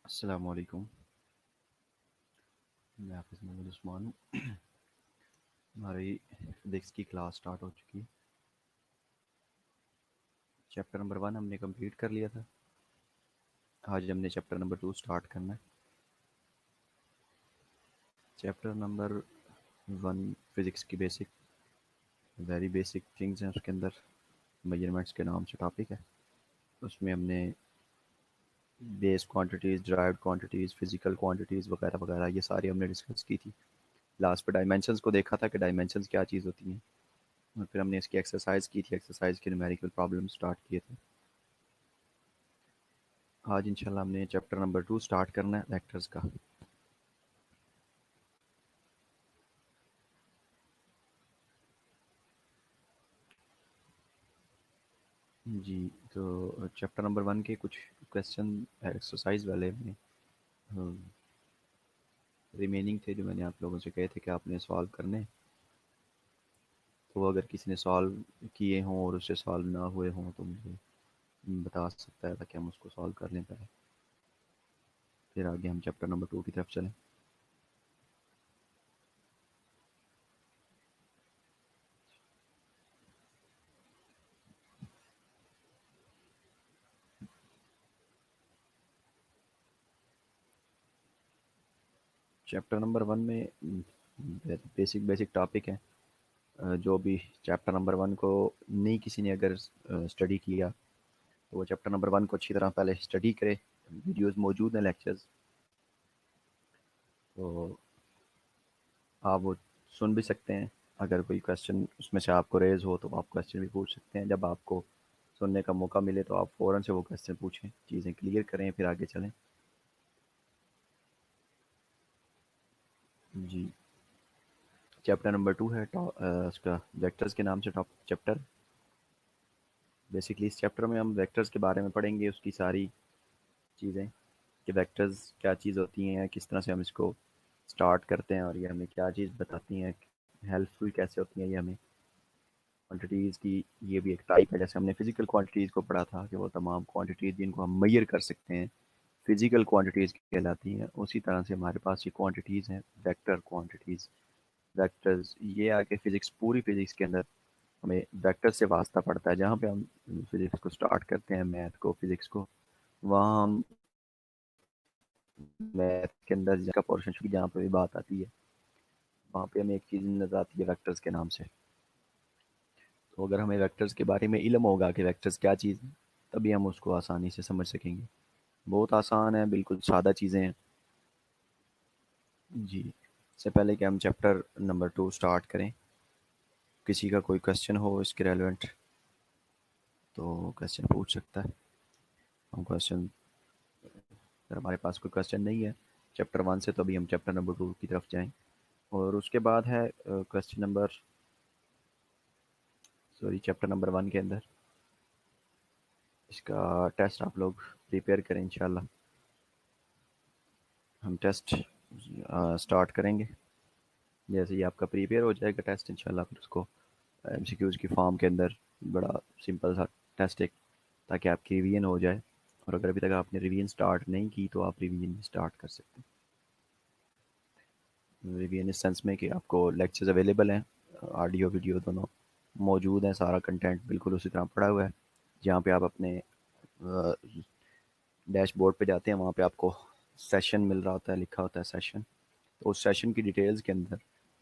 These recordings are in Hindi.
अस्सलाम वालेकुम। मैं हाफिज़ मोहम्मद उस्मान हूँ। हमारी फिज़िक्स की क्लास स्टार्ट हो चुकी है। चैप्टर नंबर 1 हमने कंप्लीट कर लिया था। आज हमने चैप्टर नंबर 2 स्टार्ट करना है। चैप्टर नंबर 1 फिज़िक्स की वेरी बेसिक थिंग्स हैं। उसके अंदर मेजरमेंट्स के नाम से टॉपिक है। उसमें हमने base quantities, derived quantities, physical quantities वगैरह वगैरह ये सारी हमने डिस्कस की थी। लास्ट पे डायमेंशंस को देखा था कि डायमेंशंस क्या चीज़ होती हैं, और फिर हमने इसकी एक्सरसाइज की थी। एक्सरसाइज के न्यूमेरिकल प्रॉब्लम स्टार्ट किए थे। आज इंशाल्लाह हमने चैप्टर नंबर 2 स्टार्ट करना है, वेक्टर्स का। जी, तो चैप्टर नंबर 1 के कुछ क्वेश्चन एक्सरसाइज वाले में रिमेनिंग थे, जो मैंने आप लोगों से कहे थे कि आपने सॉल्व करने। तो अगर किसी ने सॉल्व किए हों और उससे सॉल्व ना हुए हों तो मुझे बता सकता है, ताकि हम उसको सॉल्व कर लें पहले, फिर आगे हम चैप्टर नंबर 2 की तरफ चलें। चैप्टर नंबर 1 में बेसिक बेसिक टॉपिक है। जो भी चैप्टर नंबर 1 को नहीं किसी ने अगर स्टडी किया तो वो चैप्टर नंबर 1 को अच्छी तरह पहले स्टडी करे। वीडियोस मौजूद हैं, लेक्चर्स, तो आप वो सुन भी सकते हैं। अगर कोई क्वेश्चन उसमें से आपको रेज़ हो तो आप क्वेश्चन भी पूछ सकते हैं। जब आपको सुनने का मौका मिले तो आप फ़ौरन से वो क्वेश्चन पूछें, चीज़ें क्लियर करें, फिर आगे चलें। जी, चैप्टर नंबर 2 है उसका वेक्टर्स के नाम से टॉप चैप्टर। बेसिकली इस चैप्टर में हम वेक्टर्स के बारे में पढ़ेंगे, उसकी सारी चीज़ें, कि वेक्टर्स क्या चीज़ होती हैं, किस तरह से हम इसको स्टार्ट करते हैं और ये हमें क्या चीज़ बताती हैं, हेल्पफुल कैसे होती हैं ये हमें। क्वांटिटीज़ की ये भी एक टाइप है। जैसे हमने फिजिकल क्वांटिटीज़ को पढ़ा था कि वो तमाम क्वांटिटीज़ जिनको हम मेजर कर सकते हैं फिजिकल क्वांटिटीज़ कहलाती हैं। उसी तरह से हमारे पास ये क्वांटिटीज़ हैं, वेक्टर क्वांटिटीज़। वेक्टर्स ये आके फिजिक्स, पूरी फिजिक्स के अंदर हमें वेक्टर से वास्ता पड़ता है। जहाँ पे हम फिजिक्स को स्टार्ट करते हैं, मैथ को, फिजिक्स को, वहाँ हम मैथ के अंदर का पोर्शन की जहाँ पे भी बात आती है, वहाँ पे हमें एक चीज़ नज़र आती है वेक्टर्स के नाम से। तो अगर हमें वेक्टर्स के बारे में इल्म होगा कि वेक्टर्स क्या चीज़ है, तभी हम उसको आसानी से समझ सकेंगे। बहुत आसान है, बिल्कुल सादा चीज़ें हैं। जी, इससे पहले कि हम चैप्टर नंबर 2 स्टार्ट करें, किसी का कोई क्वेश्चन हो इसके रेलेवेंट तो क्वेश्चन पूछ सकता है। हम क्वेश्चन, अगर हमारे पास कोई क्वेश्चन नहीं है चैप्टर 1 से, तो अभी हम चैप्टर नंबर 2 की तरफ जाएँ। और उसके बाद है question number, sorry, chapter number 1 के अंदर इसका टेस्ट आप लोग प्रिपेयर करें इंशाल्लाह। हम टेस्ट स्टार्ट करेंगे। जैसे ही आपका प्रिपेयर हो जाएगा टेस्ट, इंशाल्लाह फिर उसको एमसीक्यूज़ की फॉर्म के अंदर, बड़ा सिंपल सा टेस्ट एक, ताकि आपकी रिवीजन हो जाए। और अगर अभी तक आपने रिवीजन स्टार्ट नहीं की तो आप रिवीजन स्टार्ट कर सकते हैं। रिवीजन इस सेंस में कि आपको लेक्चर्स अवेलेबल हैं, ऑडियो वीडियो दोनों मौजूद हैं। सारा कंटेंट बिल्कुल उसी तरह पड़ा हुआ है। जहाँ पे आप अपने डैशबोर्ड पे जाते हैं, वहाँ पे आपको सेशन मिल रहा होता है, लिखा होता है सेशन। तो उस सेशन की डिटेल्स के अंदर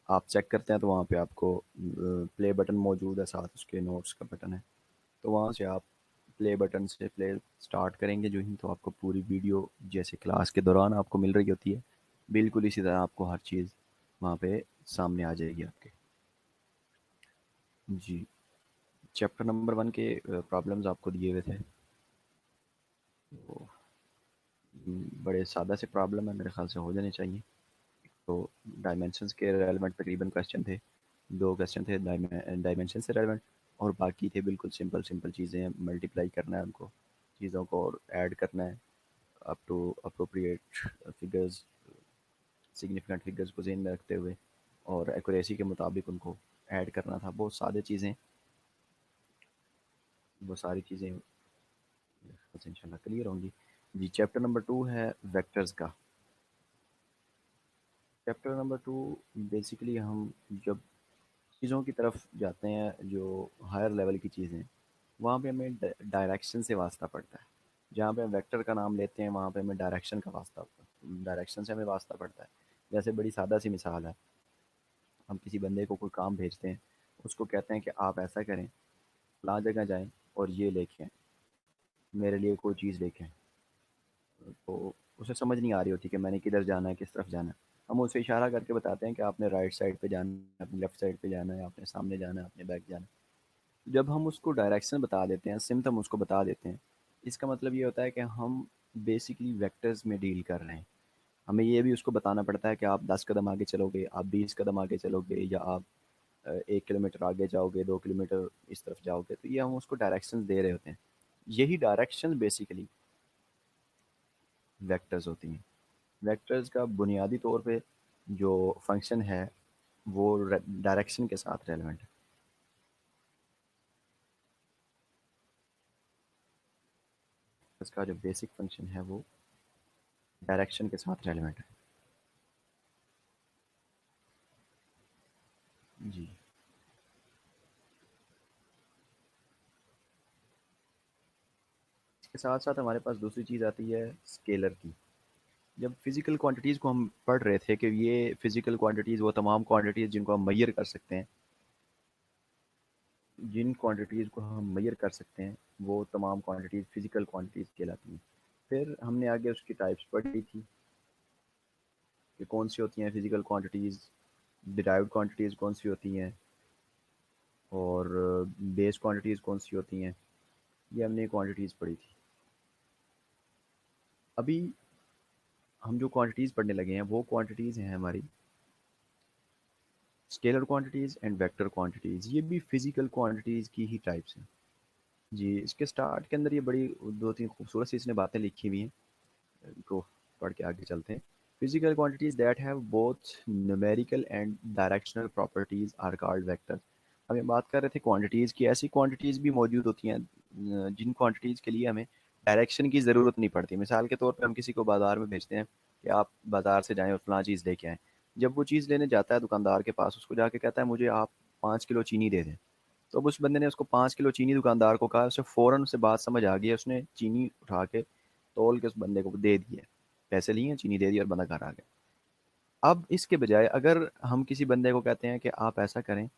आप चेक करते हैं तो वहाँ पे आपको प्ले बटन मौजूद है, साथ उसके नोट्स का बटन है। तो वहाँ से आप प्ले बटन से प्ले स्टार्ट करेंगे जो ही, तो आपको पूरी वीडियो जैसे क्लास के दौरान आपको मिल रही होती है, बिल्कुल इसी तरह आपको हर चीज़ वहाँ पे सामने आ जाएगी आपके। जी, चैप्टर नंबर 1 के प्रॉब्लम्स आपको दिए हुए थे। तो बड़े सादा से प्रॉब्लम है, मेरे ख्याल से हो जाने चाहिए। तो डायमेंशंस के रेलेवेंट तकरीबन क्वेश्चन थे। 2 क्वेश्चन थे डायमेंशन से रेलेवेंट, और बाकी थे बिल्कुल सिंपल सिंपल चीज़ें। मल्टीप्लाई करना है उनको, चीज़ों को, और ऐड करना है up to appropriate figures, significant figures को ज़हन में रखते हुए, और एक्यूरेसी के मुताबिक उनको ऐड करना था। बहुत सादे चीज़ें, वो सारी चीज़ें बस इंशाल्लाह क्लियर होंगी। जी, चैप्टर नंबर 2 है वेक्टर्स का। चैप्टर नंबर 2 बेसिकली हम जब चीज़ों की तरफ जाते हैं जो हायर लेवल की चीज़ें, वहाँ पे हमें डायरेक्शन से वास्ता पड़ता है। जहाँ पे हम वेक्टर का नाम लेते हैं वहाँ पे हमें डायरेक्शन से हमें वास्ता पड़ता है। जैसे बड़ी सादा सी मिसाल है, हम किसी बंदे को कोई काम भेजते हैं, उसको कहते हैं कि आप ऐसा करें, फलाँ जगह जाएँ और ये लेके आएँ, मेरे लिए कोई चीज़ लेके आएँ। तो उसे समझ नहीं आ रही होती कि मैंने किधर जाना है, किस तरफ जाना है। हम उसे इशारा करके बताते हैं कि आपने राइट साइड पे जाना है, आपने लेफ्ट साइड पे जाना है, आपने सामने जाना है, आपने बैक जाना है। जब हम उसको डायरेक्शन बता देते हैं, सिम्पटम हम उसको बता देते हैं, इसका मतलब ये होता है कि हम बेसिकली वेक्टर्स में डील कर रहे हैं। हमें ये भी उसको बताना पड़ता है कि आप 10 कदम आगे चलोगे, आप 20 कदम आगे चलोगे, या आप 1 किलोमीटर आगे जाओगे, 2 किलोमीटर इस तरफ जाओगे। तो ये हम उसको डायरेक्शंस दे रहे होते हैं। यही डायरेक्शंस बेसिकली वेक्टर्स होती हैं। वेक्टर्स का बुनियादी तौर पे जो फंक्शन है वो डायरेक्शन के साथ रेलेवेंट है। इसका जो बेसिक फंक्शन है वो डायरेक्शन के साथ रेलेवेंट है। जी। इसके साथ साथ हमारे पास दूसरी चीज़ आती है स्केलर की। जब फिजिकल क्वांटिटीज़ को हम पढ़ रहे थे कि ये फिजिकल क्वांटिटीज़ वो तमाम क्वांटिटीज़ जिनको हम मेजर कर सकते हैं, जिन क्वांटिटीज़ को हम मेजर कर सकते हैं वो तमाम क्वांटिटीज़ फिजिकल क्वांटिटीज़ कहलाती हैं। फिर हमने आगे उसकी टाइप्स पढ़ी थी कि कौन सी होती हैं फिजिकल क्वांटिटीज़, डिराइव्ड क्वांटिटीज़ कौन सी होती हैं, और बेस क्वांटिटीज़ कौन सी होती हैं। ये हमने क्वांटिटीज़ पढ़ी थी। अभी हम जो क्वांटिटीज़ पढ़ने लगे हैं वो क्वांटिटीज़ हैं हमारी scalar quantities and vector quantities. ये भी फिजिकल क्वांटिटीज़ की ही टाइप्स हैं। जी, इसके स्टार्ट के अंदर ये बड़ी 2-3 खूबसूरत सी इसने बातें लिखी हुई हैं। इनको पढ़ के आगे चलते हैं। Physical quantities that have both numerical and directional properties are called vector. हम ये बात कर रहे थे क्वांटिटीज़ की। ऐसी क्वांटिटीज़ भी मौजूद होती हैं जिन क्वांटिटीज़ के लिए हमें डायरेक्शन की ज़रूरत नहीं पड़ती। मिसाल के तौर पे हम किसी को बाज़ार में भेजते हैं कि आप बाज़ार से जाएँ और फलाँ चीज़ लेके आएँ। जब वो चीज़ लेने जाता है दुकानदार के पास, उसको जाके कहता है मुझे आप 5 किलो चीनी दे दें। तो अब उस बंदे ने उसको 5 किलो चीनी दुकानदार को कहा, उसे फ़ौरन उसे बात समझ आ गई है, उसने चीनी उठा के तौल के उस बंदे को दे दी है। पैसे लिए, चीनी दे दी और बंदा घर आ गया। अब इसके बजाय अगर हम किसी बंदे को कहते हैं कि आप ऐसा करें,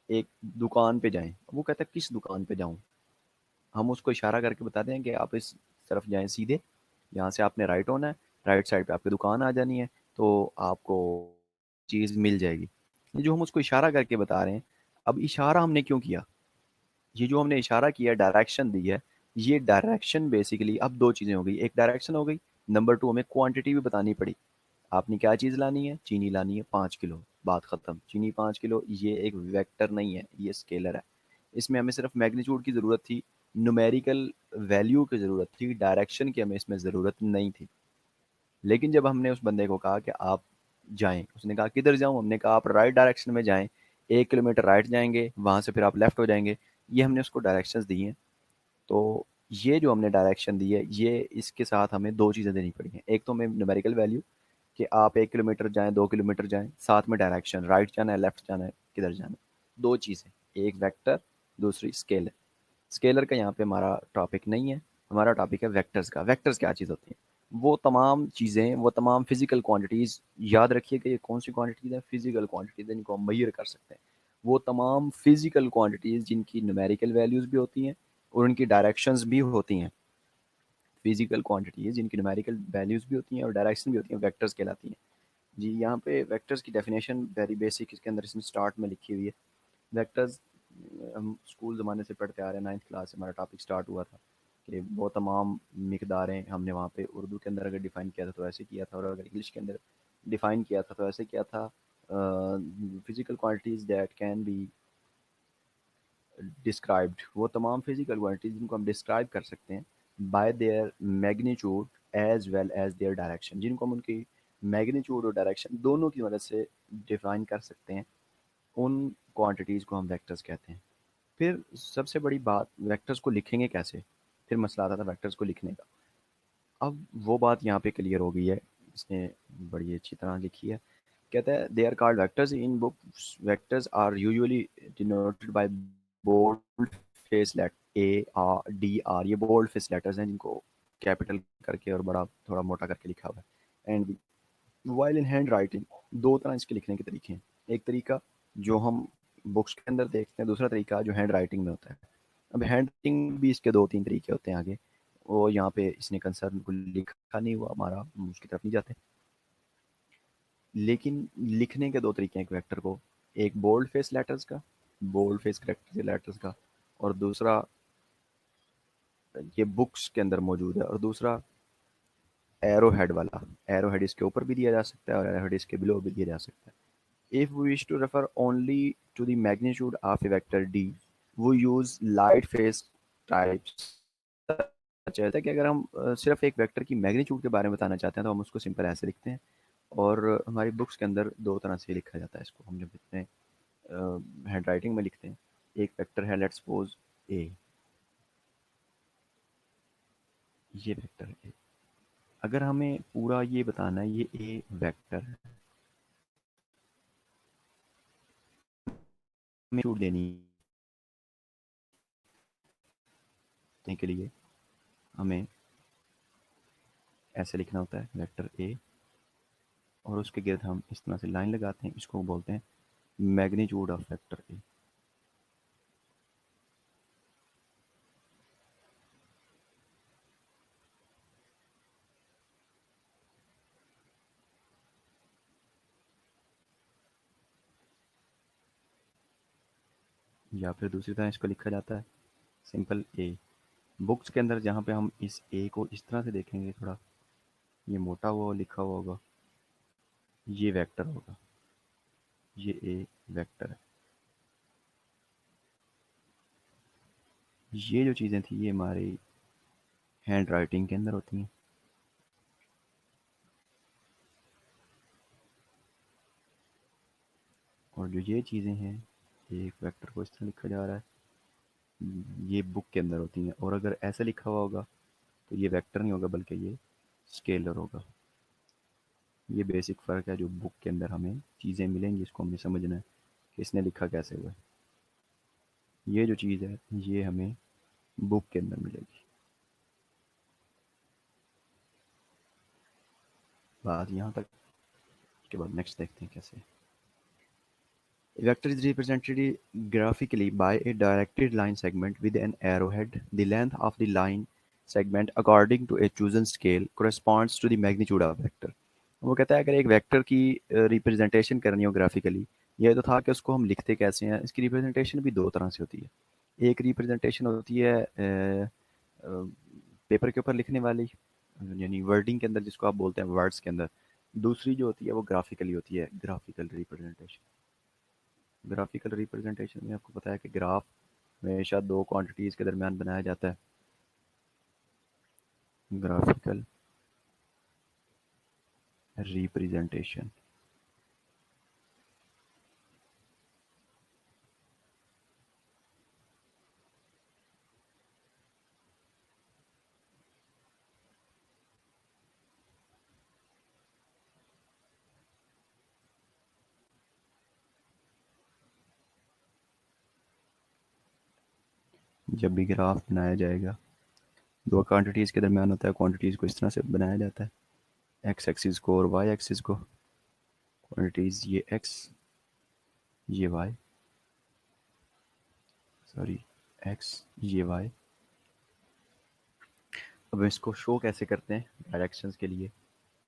एक दुकान पे जाएँ, वो कहता है किस दुकान पे जाऊँ? हम उसको इशारा करके बताते हैं कि आप इस तरफ जाएँ सीधे, यहाँ से आपने राइट होना है, राइट साइड पे आपकी दुकान आ जानी है, तो आपको चीज़ मिल जाएगी। ये जो हम उसको इशारा करके बता रहे हैं, अब इशारा हमने क्यों किया? ये जो हमने इशारा किया, डायरेक्शन दी है, ये डायरेक्शन बेसिकली अब 2 चीज़ें हो गई। एक डायरेक्शन हो गई, नंबर 2 हमें क्वांटिटी भी बतानी पड़ी। आपने क्या चीज़ लानी है? चीनी लानी है 5 किलो, बात ख़त्म। चीनी 5 किलो, ये एक वेक्टर नहीं है, ये स्केलर है। इसमें हमें सिर्फ मैग्नीट्यूड की ज़रूरत थी, न्यूमेरिकल वैल्यू की ज़रूरत थी, डायरेक्शन की हमें इसमें ज़रूरत नहीं थी। लेकिन जब हमने उस बंदे को कहा कि आप जाएँ, उसने कहा किधर जाऊँ? हमने कहा आप राइट डायरेक्शन में जाएँ, 1 किलोमीटर राइट जाएँगे, वहाँ से फिर आप लेफ्ट हो जाएँगे। ये हमने उसको डायरेक्शंस दी हैं। तो ये जो हमने डायरेक्शन दी है, ये इसके साथ हमें 2 चीज़ें देनी पड़ी हैं। एक तो हमें न्यूमेरिकल वैल्यू कि आप 1 किलोमीटर जाएँ, 2 किलोमीटर जाएँ, साथ में डायरेक्शन, राइट जाना है, लेफ्ट जाना है, किधर जाना है। 2 चीज़ें, एक वेक्टर, दूसरी स्केलर। स्केलर का यहाँ पे हमारा टॉपिक नहीं है, हमारा टॉपिक है वेक्टर्स का। वेक्टर्स क्या चीज़ होती है? वो तमाम चीज़ें, वो तमाम फिजिकल क्वांटिटीज़, याद रखिए कि ये कौन सी क्वांटिटीज़ हैं? फिजिकल क्वांटिटीज़ हैं, इनको हम मेजर कर सकते हैं। वो तमाम फिजिकल क्वांटिटीज़ जिनकी न्यूमेरिकल वैल्यूज़ भी होती हैं और उनकी डायरेक्शंस भी होती हैं। फिजिकल क्वांटिटीज़ जिनकी न्यूमेरिकल वैल्यूज़ भी होती हैं और डायरेक्शन भी होती हैं, वेक्टर्स कहलाती हैं। जी, यहाँ पे वेक्टर्स की डेफिनेशन वेरी बेसिक इसके अंदर इसमें स्टार्ट में लिखी हुई है। वेक्टर्स हम स्कूल ज़माने से पढ़ते आ रहे हैं, 9th क्लास से हमारा टॉपिक स्टार्ट हुआ था कि वो तमाम मिकदारें हमने वहाँ पे उर्दू के अंदर अगर डिफ़ाइन किया था तो ऐसे किया था, और अगर इंग्लिश के अंदर डिफ़ाइन किया था तो ऐसे किया था। Physical quantities that can be described, वो तमाम फिजिकल क्वांटिटीज़ जिनको हम डिस्क्राइब कर सकते हैं by their magnitude as well as their direction, जिनको हम उनकी मैग्नीट्यूड और डायरेक्शन दोनों की मदद से डिफ़ाइन कर सकते हैं। उन क्वांटिटीज़ को हम वेक्टर्स कहते हैं। फिर सबसे बड़ी बात, वेक्टर्स को लिखेंगे कैसे? फिर मसला आता था वेक्टर्स को लिखने का। अब वो बात यहाँ पे क्लियर हो गई है, इसने बड़ी अच्छी तरह लिखी है। कहता है they are called vectors in books, vectors are usually denoted by bold face letter A R D R, ये बोल्ड फेस लेटर्स हैं जिनको कैपिटल करके और बड़ा थोड़ा मोटा करके लिखा हुआ है। And while in hand writing, दो तरह इसके लिखने के तरीके हैं। एक तरीका जो हम बुक्स के अंदर देखते हैं, दूसरा तरीका जो हैंड राइटिंग में होता है। अब हैंड राइटिंग भी इसके दो तीन तरीके होते हैं आगे, वो यहाँ पे इसने कंसर्न को लिखा नहीं हुआ, हमारा हम उसकी तरफ नहीं जाते। लेकिन लिखने के दो तरीके हैं एक वेक्टर को, एक बोल्ड फेस लेटर्स का, बोल्ड फेस करेक्टर लेटर्स का, और दूसरा ये बुक्स के अंदर मौजूद है, और दूसरा एरो हेड वाला। एरो हेड इसके ऊपर भी दिया जा सकता है और एरो हेड इसके बिलो भी दिया जा सकता है। If we wish to refer only to the magnitude of a vector d, we use light phase types। अच्छा है कि अगर हम सिर्फ एक वेक्टर की मैग्नीट्यूड के बारे में बताना चाहते हैं तो हम उसको सिंपल ऐसे लिखते हैं, और हमारी बुक्स के अंदर दो तरह से लिखा जाता है इसको। हम जब इतने हैंड राइटिंग में लिखते हैं, एक वेक्टर है लेट्स सपोज ए, ये वेक्टर है ए। अगर हमें पूरा ये बताना है ये ए वेक्टर है, हमें मैग्नीट्यूड देनी के लिए हमें ऐसे लिखना होता है वेक्टर ए, और उसके गिर्द हम इस तरह से लाइन लगाते हैं, इसको बोलते हैं मैग्नीट्यूड ऑफ वेक्टर ए। या फिर दूसरी तरह इसको लिखा जाता है सिंपल ए। बुक्स के अंदर जहाँ पे हम इस ए को इस तरह से देखेंगे, थोड़ा ये मोटा हुआ लिखा हुआ होगा, ये वेक्टर होगा, ये ए वेक्टर है। ये जो चीज़ें थी ये हमारी हैंड राइटिंग के अंदर होती हैं, और जो ये चीज़ें हैं, एक वेक्टर को इस तरह लिखा जा रहा है, ये बुक के अंदर होती हैं। और अगर ऐसे लिखा हुआ होगा तो ये वेक्टर नहीं होगा बल्कि ये स्केलर होगा। ये बेसिक फ़र्क है जो बुक के अंदर हमें चीज़ें मिलेंगी, इसको हमें समझना है कि इसने लिखा कैसे हुआ है। ये जो चीज़ है ये हमें बुक के अंदर मिलेगी। बात यहाँ तक, उसके बाद नेक्स्ट देखते हैं कैसे। A vector is represented graphically by a directed line segment with an arrowhead. The length of the line segment according to a chosen scale corresponds to the magnitude of vector। वो कहता है अगर एक वेक्टर की रिप्रेजेंटेशन करनी हो ग्राफिकली, ये तो था कि उसको हम लिखते कैसे हैं। इसकी रिप्रेजेंटेशन भी दो तरह से होती है। एक रिप्रेजेंटेशन होती है पेपर के ऊपर लिखने वाली, यानी वर्डिंग के अंदर जिसको आप बोलते हैं वर्ड्स के अंदर। दूसरी जो होती है वो ग्राफिकली होती है, ग्राफिकल रिप्रेजेंटेशन। ग्राफिकल रिप्रेजेंटेशन में आपको पता है कि ग्राफ हमेशा दो क्वांटिटीज़ के दरमियान बनाया जाता है। ग्राफिकल रिप्रेजेंटेशन, जब भी ग्राफ बनाया जाएगा दो क्वांटिटीज़ के दरमियान होता है, क्वांटिटीज़ को इस तरह से बनाया जाता है, एक्स एक्सिस को और वाई एक्सिस को। क्वांटिटीज़ ये एक्स, ये वाई, सॉरी एक्स, ये वाई। अब इसको शो कैसे करते हैं डायरेक्शंस के लिए।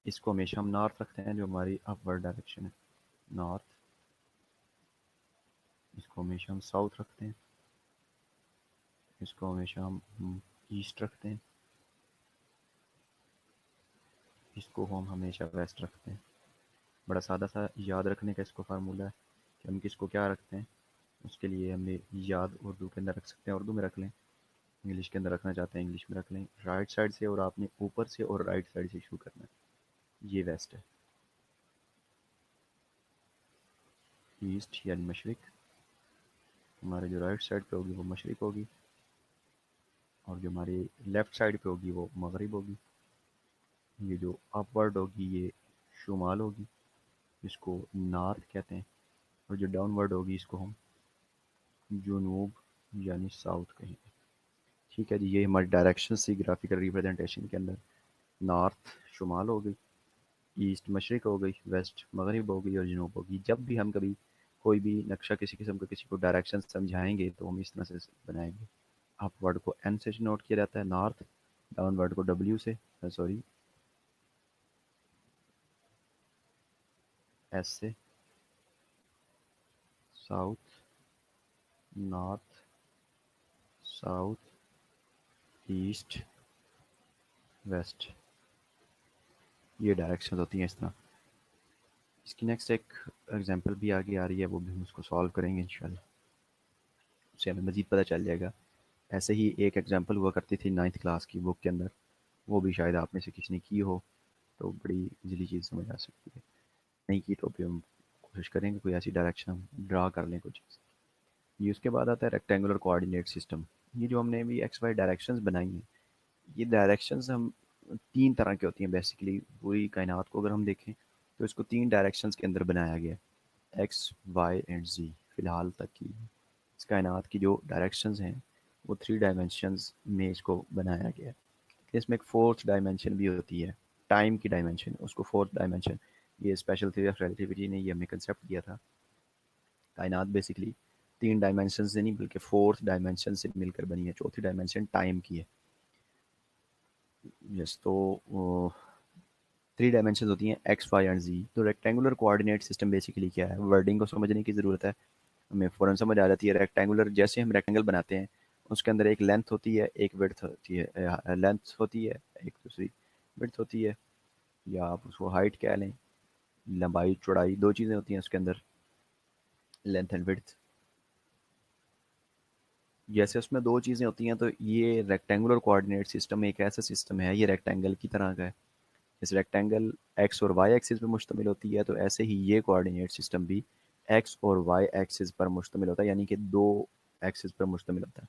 इसको हमेशा हम नॉर्थ रखते हैं जो हमारी अपवर्ड डायरेक्शन है, नॉर्थ। इसको हमेशा हम साउथ रखते हैं, इसको हमेशा हम ईस्ट रखते हैं, इसको हम हमेशा वेस्ट रखते हैं। बड़ा सादा सा याद रखने का इसको फार्मूला है कि हम किसको क्या रखते हैं। उसके लिए हमने याद उर्दू के अंदर रख सकते हैं, उर्दू में रख लें, इंग्लिश के अंदर रखना चाहते हैं इंग्लिश में रख लें। राइट साइड से, और आपने ऊपर से और राइट साइड से शुरू करना है। ये वेस्ट है, ईस्ट यानी मशरिक। हमारे जो राइट साइड पे होगी वो मशरिक होगी, और जो हमारी लेफ़्ट साइड पे होगी वो मगरिब होगी। ये जो अपवर्ड होगी ये शुमाल होगी, इसको नॉर्थ कहते हैं। और जो डाउनवर्ड होगी इसको हम जुनूब यानी साउथ कहेंगे। ठीक है जी, ये हमारी डायरेक्शन सी ग्राफिकल रिप्रेजेंटेशन के अंदर। नॉर्थ शुमाल हो गई, ईस्ट मशरिक हो गई, वेस्ट मगरिब हो गई और जनूब होगी। जब भी हम कभी कोई भी नक्शा किसी किस्म का किसी को डायरेक्शन समझाएंगे तो हम इस तरह से बनाएंगे। अपवर्ड को एन से नोट किया जाता है नॉर्थ, डाउनवर्ड को डब्ल्यू से, सॉरी एस से, south, north, south, east, west, ये डायरेक्शन होती हैं इस तरह। इसकी नेक्स्ट एक एग्जांपल भी आगे आ रही है, वो भी हम उसको सॉल्व करेंगे इंशाल्लाह, उससे हमें मज़ीद पता चल जाएगा। ऐसे ही एक एग्जांपल हुआ करती थी 9th क्लास की बुक के अंदर, वो भी शायद आप में से किसी ने की हो, तो बड़ी इजीली चीज़ समझ आ सकती है। नहीं की तो भी हम कोशिश करेंगे कोई ऐसी डायरेक्शन हम ड्रा कर लें कुछ। ये उसके बाद आता है रेक्टेंगुलर कोऑर्डिनेट सिस्टम। ये जो हमने अभी एक्स वाई डायरेक्शंस बनाई हैं, ये डायरेक्शंस हम तीन तरह की होती हैं बेसिकली। पूरी कायनात को अगर हम देखें तो इसको तीन डायरेक्शंस के अंदर बनाया गया है, एक्स वाई एंड जी। फ़िलहाल तक की इस कायनात की जो डायरेक्शंस हैं वो थ्री डायमेंशंस में इसको बनाया गया है। इसमें एक फोर्थ डायमेंशन भी होती है, टाइम की डायमेंशन, उसको फोर्थ डायमेंशन। ये स्पेशल थ्योरी ऑफ रिलेटिविटी ने ये हमें कंसेप्ट दिया था। कायनात बेसिकली तीन डायमेंशन से नहीं बल्कि फोर्थ डायमेंशन से मिलकर बनी है, चौथी डायमेंशन टाइम की है। यस, तो थ्री डायमेंशन होती हैं एक्स वाई एंड जी। तो रेक्टेंगुलर कोऑर्डिनेट सिस्टम बेसिकली क्या है, वर्डिंग को समझने की ज़रूरत है, हमें फ़ौरन समझ आ जाती है। रेक्टेंगुलर, जैसे हम रेक्टेंगल बनाते हैं उसके अंदर एक लेंथ होती है, एक विड्थ होती है, लेंथ होती है, एक दूसरी विड्थ होती है, या आप उसको हाइट कह लें, लंबाई चौड़ाई, दो चीज़ें होती हैं उसके अंदर, लेंथ एंड विड्थ। जैसे उसमें दो चीज़ें होती हैं, तो ये रेक्टेंगुलर कोऑर्डिनेट सिस्टम एक ऐसा सिस्टम है, ये रेक्टेंगल की तरह का है। इस रेक्टेंगल एक्स और वाई एक्सिस पर मुश्तमिल होती है, तो ऐसे ही ये कोऑर्डिनेट सिस्टम भी एक्स और वाई एक्सिस पर मुश्तमिल होता है, यानी कि दो एक्सिस पर मुश्तमिल होता है।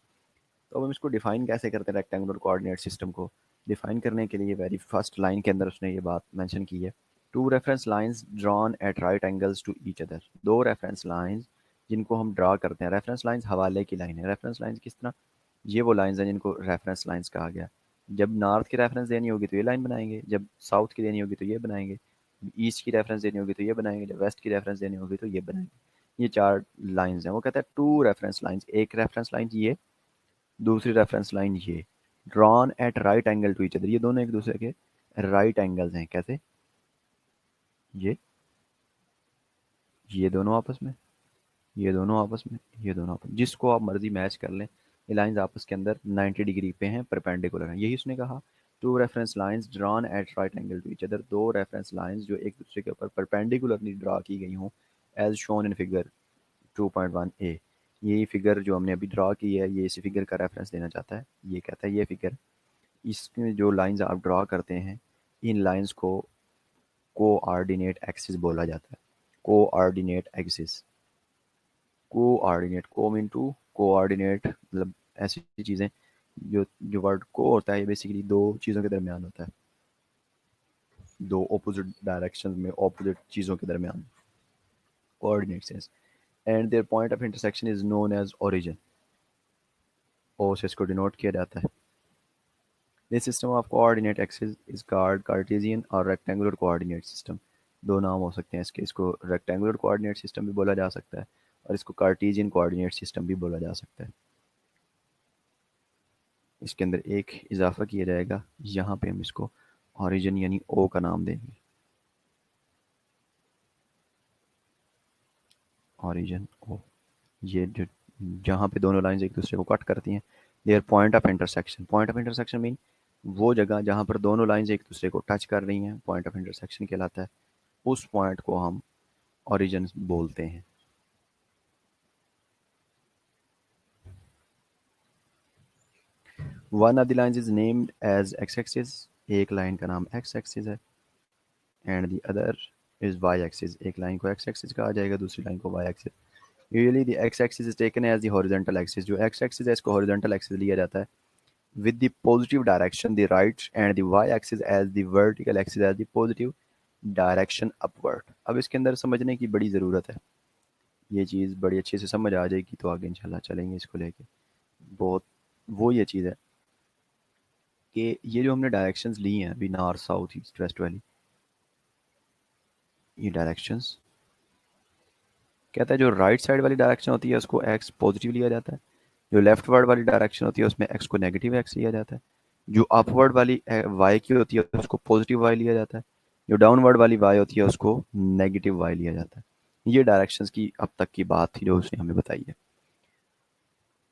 तो अब हम इसको डिफाइन कैसे करते हैं रेक्टेंगुलर कोऑर्डिनेट सिस्टम को? डिफाइन करने के लिए वेरी फर्स्ट लाइन के अंदर उसने ये बात मेंशन की है, two reference lines drawn at right angles to each other. दो रेफरेंस लाइंस जिनको हम ड्रा करते हैं, रेफरेंस लाइंस हवाले की लाइन है। रेफरेंस लाइंस किस तरह? ये वो लाइंस हैं जिनको रेफरेंस लाइंस कहा गया। जब नॉर्थ की रेफरेंस देनी होगी तो ये लाइन बनाएंगे, जब साउथ की देनी होगी तो ये बनाएंगे, ईस्ट की रेफरेंस देनी होगी तो ये बनाएंगे, जब वेस्ट की रेफरेंस देनी होगी तो ये बनाएंगे। ये चार लाइंस हैं। वो कहता है टू रेफरेंस लाइंस, एक रेफरेंस लाइन ये, दूसरी रेफरेंस लाइन ये, drawn at right angle to each other. ये दोनों एक दूसरे के राइट एंगल्स हैं। कैसे? ये दोनों आपस में, ये दोनों आपस में, ये दोनों आपस में, जिसको आप मर्जी मैच कर लें, ये लाइंस आपस के अंदर 90 डिग्री पे हैं, परपेंडिकुलर हैं। यही उसने कहा, two reference lines drawn at right angle to each other. दो रेफरेंस लाइंस जो एक दूसरे के ऊपर परपेंडिकुलरली ड्रा की गई हों, एज शोन इन फिगर 2.1 ए। ये फिगर जो हमने अभी ड्रा की है, ये इसी फिगर का रेफरेंस देना चाहता है। ये कहता है ये फिगर, इसमें जो लाइंस आप ड्रा करते हैं, इन लाइंस को कोऑर्डिनेट एक्सिस बोला जाता है। कोऑर्डिनेट एक्सिस, कोऑर्डिनेट, को मीन टू, कोऑर्डिनेट मतलब ऐसी चीज़ें, जो जो वर्ड को होता है ये बेसिकली दो चीज़ों के दरमियान होता है, दो ऑपोजिट डायरेक्शन में ऑपोजिट चीज़ों के दरमियान coordinate sense. And there point of intersection is known as origin. O से इसको डिनोट किया जाता है। This system of coordinate axis is called Cartesian और रेक्टेंगुलर कोऑर्डिनेट सिस्टम। दो नाम हो सकते हैं इसके, इसको रेक्टेंगुलर कोऑर्डिनेट सिस्टम भी बोला जा सकता है और इसको कार्टेशियन कोऑर्डिनेट सिस्टम भी बोला जा सकता है। इसके अंदर एक इजाफा किया जाएगा, यहाँ पे हम इसको ओरिजिन यानी ओ का नाम देंगे, ओरिजिन ओ। ये जो जहाँ पे दोनों लाइंस एक दूसरे को कट करती हैं, there point of intersection. Point of intersection mean वो जगह जहाँ पर दोनों लाइंस एक दूसरे को टच कर रही हैं, पॉइंट ऑफ इंटरसेक्शन कहलाता है। उस पॉइंट को हम ओरिजिन बोलते हैं। One of the lines is named as X axis, एक लाइन का नाम एक्स एक्सिस है, and the other is Y axis. एक लाइन को एक्स एक्सिस कहा जाएगा, दूसरी लाइन को Y axis. Usually the X axis is taken as the horizontal axis. जो एक्स एक्सिस है इसको हॉरिजॉन्टल एक्सिस लिया जाता है, with the positive direction, the right and the y axis as the vertical axis as the positive direction upward. अब इसके अंदर समझने की बड़ी ज़रूरत है, ये चीज़ बड़ी अच्छे से समझ आ जाएगी तो आगे इंशाल्लाह चलेंगे इसको लेके। बहुत वो ये चीज़ है कि ये जो हमने डायरेक्शंस ली हैं अभी, नॉर्थ साउथ ईस्ट वेस्ट वाली, ये डायरेक्शंस कहता है जो राइट साइड वाली डायरेक्शन होती है उसको एक्स पॉजिटिव लिया जाता है, जो लेफ्ट वर्ड वाली डायरेक्शन होती है उसमें एक्स को नेगेटिव एक्स लिया जाता है, जो अपवर्ड वाली वाई की होती है उसको पॉजिटिव वाई लिया जाता है, जो डाउनवर्ड वाली वाई होती है उसको नेगेटिव वाई लिया जाता है। ये डायरेक्शंस की अब तक की बात थी जो उसने हमें बताई है।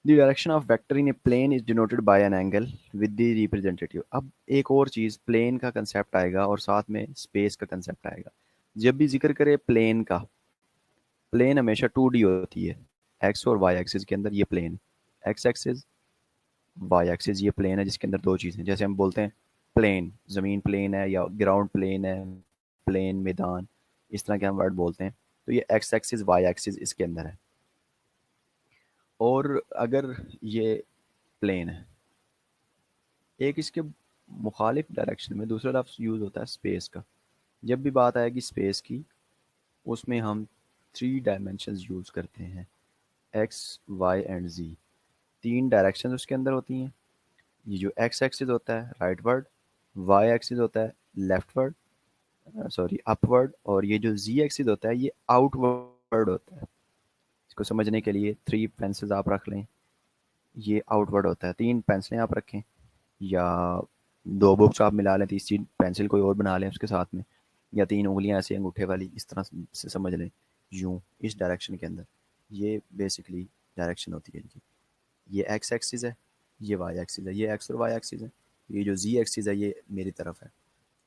The direction of vector in a plane is denoted by an angle with the representative. अब एक और चीज़, प्लेन का कंसेप्ट आएगा और साथ में स्पेस का कंसेप्ट आएगा। जब भी जिक्र करे प्लेन का, प्लेन हमेशा 2D होती है, एक्स और वाई एक्सिस के अंदर ये plane, X axis Y axis ये प्लेन है जिसके अंदर दो चीज़ें, जैसे हम बोलते हैं प्लेन ज़मीन प्लेन है या ग्राउंड प्लेन है, प्लेन मैदान, इस तरह के हम वर्ड बोलते हैं। तो ये एक्स एक्सिस वाई एक्सिस इसके अंदर है। और अगर ये प्लेन है, एक इसके मुखालिफ डायरेक्शन में दूसरा लफ्ज़ यूज़ होता है स्पेस का। जब भी बात आएगी स्पेस की, उसमें हम 3 डायमेंशंस यूज़ करते हैं, X Y and Z. 3 direction उसके अंदर होती हैं। ये जो एक्स एक्सिस होता है राइट वर्ड, वाई एक्सिस होता है लेफ्ट वर्ड, सॉरी अपवर्ड, और ये जो जी एक्सिस होता है ये आउटवर्ड होता है। इसको समझने के लिए 3 पेंसिल्स आप रख लें, ये आउटवर्ड होता है। 3 पेंसिलें आप रखें या 2 बुक्स आप मिला लें, तीसरी पेंसिल कोई और बना लें उसके साथ में, या 3 उंगलियां ऐसे अंगूठे वाली इस तरह से समझ लें, यूं इस डायरेक्शन के अंदर। ये बेसिकली डायरेक्शन होती है इनकी। ये एक्स एक्सिस है, ये वाई एक्सिस है, ये एक्स और वाई एक्सिस है, ये जो जी एक्सिस है ये मेरी तरफ है।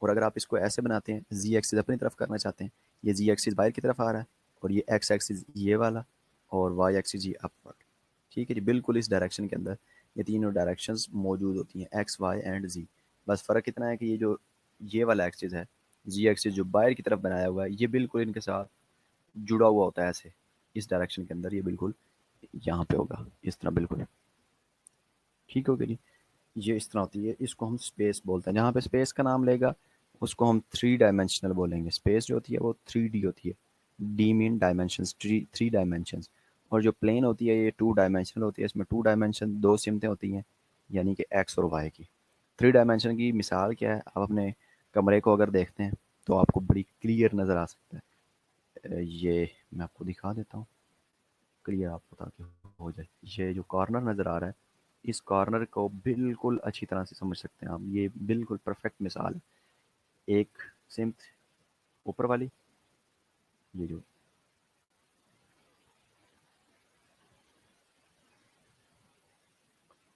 और अगर आप इसको ऐसे बनाते हैं, जी एक्सिस अपनी तरफ करना चाहते हैं, ये जी एक्सिस बाहर की तरफ आ रहा है, और ये एक्स एक्सिस ये वाला, और वाई एक्सिस ये अपवर्ड। ठीक है जी, बिल्कुल इस डायरेक्शन के अंदर ये तीनों डायरेक्शंस मौजूद होती हैं, एक्स वाई एंड जी। बस फ़र्क इतना है कि ये जो ये वाला एक्सिस है, जी एक्सिस जो बाहर की तरफ बनाया हुआ है, ये बिल्कुल इनके साथ जुड़ा हुआ होता है ऐसे, इस डायरेक्शन के अंदर ये बिल्कुल यहाँ पे होगा इस तरह बिल्कुल। ठीक हो गया जी, ये इस तरह होती है, इसको हम स्पेस बोलते हैं। जहाँ पे स्पेस का नाम लेगा उसको हम 3 डायमेंशनल बोलेंगे। स्पेस जो होती है वो 3D होती है, डी मीन डायमेंशंस, 3 डायमेंशंस। और जो प्लेन होती है ये 2 डायमेंशनल होती है, इसमें 2 डायमेंशन 2 सिमतें होती हैं, यानी कि एक्स और वाई की। 3 डायमेंशन की मिसाल क्या है, आप अपने कमरे को अगर देखते हैं तो आपको बड़ी क्लियर नज़र आ सकता है। ये मैं आपको दिखा देता हूँ क्लियर आपको ताकि हो जाए। ये जो कॉर्नर नज़र आ रहा है, इस कॉर्नर को बिल्कुल अच्छी तरह से समझ सकते हैं आप, ये बिल्कुल परफेक्ट मिसाल है। एक सिमत ऊपर वाली, ये जो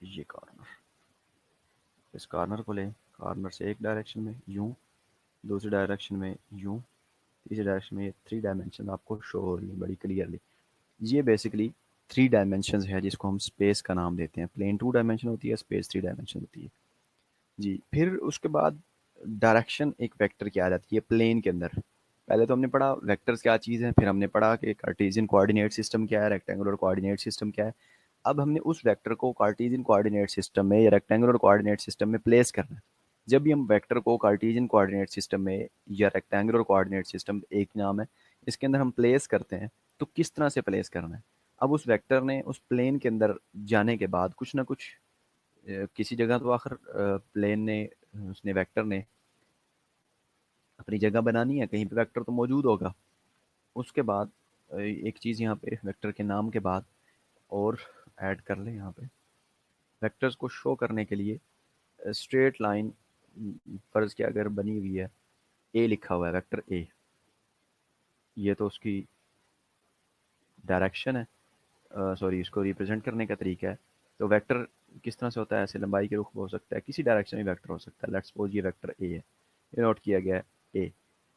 ये कॉर्नर, इस कॉर्नर को लें, कॉर्नर से एक डायरेक्शन में यूं, दूसरी डायरेक्शन में यूं, तीसरी डायरेक्शन में, ये 3 डायमेंशन आपको शो हो रही है बड़ी क्लियरली। ये बेसिकली 3 डायमेंशन है जिसको हम स्पेस का नाम देते हैं। प्लेन 2 डायमेंशन होती है, स्पेस 3 डायमेंशन होती है जी। फिर उसके बाद डायरेक्शन एक वेक्टर की आ जाती है प्लेन के अंदर। पहले तो हमने पढ़ा वेक्टर्स क्या चीज़ है, फिर हमने पढ़ा कि कार्टेशियन कोऑर्डिनेट सिस्टम क्या है, रेक्टेंगुलर कोऑर्डिनेट सिस्टम क्या है। अब हमने उस वेक्टर को कार्टेशियन कोऑर्डिनेट सिस्टम में या रेक्टेंगुलर कोऑर्डिनेट सिस्टम में प्लेस करना है। जब भी हम वेक्टर को कार्टेशियन कोऑर्डिनेट सिस्टम में या रेक्टेंगुलर कोऑर्डिनेट सिस्टम, एक नाम है, इसके अंदर हम प्लेस करते हैं, तो किस तरह से प्लेस करना है। अब उस वेक्टर ने उस प्लेन के अंदर जाने के बाद कुछ ना कुछ किसी जगह तो आखिर प्लेन ने, उसने वेक्टर ने अपनी जगह बनानी है, कहीं पे वेक्टर तो मौजूद होगा। उसके बाद एक चीज़ यहाँ पे वेक्टर के नाम के बाद और ऐड कर लें, यहाँ पे वेक्टर्स को शो करने के लिए स्ट्रेट लाइन फर्ज के अगर बनी हुई है, ए लिखा हुआ है वेक्टर ए, ये तो उसकी डायरेक्शन है, सॉरी इसको रिप्रेजेंट करने का तरीका है। तो वेक्टर किस तरह से होता है, ऐसे लंबाई के रुख हो सकता है, किसी डायरेक्शन में वेक्टर हो सकता है। लेट्स सपोज ये वेक्टर ए है, ये नोट किया गया है ए।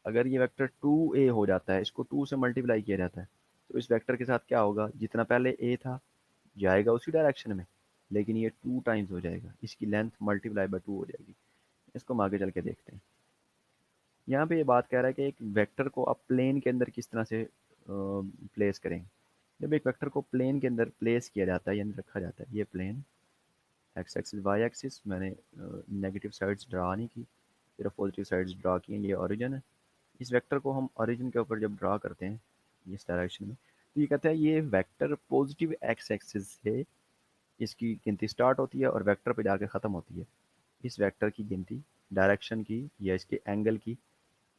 अगर ये वेक्टर 2a हो जाता है, इसको 2 से मल्टीप्लाई किया जाता है, तो इस वेक्टर के साथ क्या होगा, जितना पहले a था जाएगा उसी डायरेक्शन में, लेकिन ये 2 टाइम्स हो जाएगा, इसकी लेंथ मल्टीप्लाई बाय 2 हो जाएगी। इसको हम आगे चल के देखते हैं। यहाँ पे ये बात कह रहा है कि एक वेक्टर को आप प्लेन के अंदर किस तरह से प्लेस करेंगे। जब एक वेक्टर को प्लेन के अंदर प्लेस किया जाता है यानी रखा जाता है, ये plane X axis Y axis मैंने नेगेटिव साइड्स ड्रा नहीं की, सिर्फ पॉजिटिव साइड्स ड्रा की हैं। ये ओरिजिन है। इस वेक्टर को हम ओरिजिन के ऊपर जब ड्रा करते हैं इस डायरेक्शन में, तो ये कहता है ये वेक्टर पॉजिटिव एक्स एक्सिस से इसकी गिनती स्टार्ट होती है और वेक्टर पे जाके ख़त्म होती है। इस वेक्टर की गिनती डायरेक्शन की या इसके एंगल की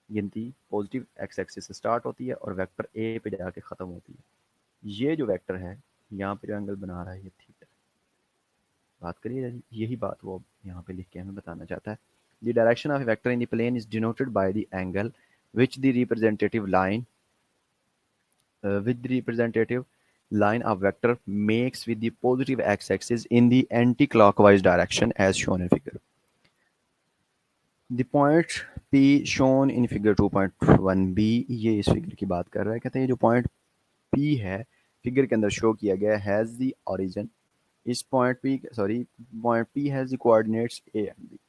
गिनती पॉजिटिव एक्स एक्सिस से स्टार्ट होती है और वेक्टर ए पे जाके ख़त्म होती है। ये जो वेक्टर है यहाँ पे जो एंगल बना रहा है ये थीटा। बात करिए, यही बात वो यहाँ पे लिख के हमें बताना चाहता है। The direction of a vector in the plane is denoted by the angle which the representative line with the representative line of vector makes with the positive x-axis in the anti-clockwise direction as shown in figure. The point P shown in figure 2.1b, ये इस फिगर की बात कर रहा है। कहते हैं ये जो पॉइंट P है फिगर के अंदर शो किया गया हैज़ द ओरिजिन। इस point P has the coordinates a and b।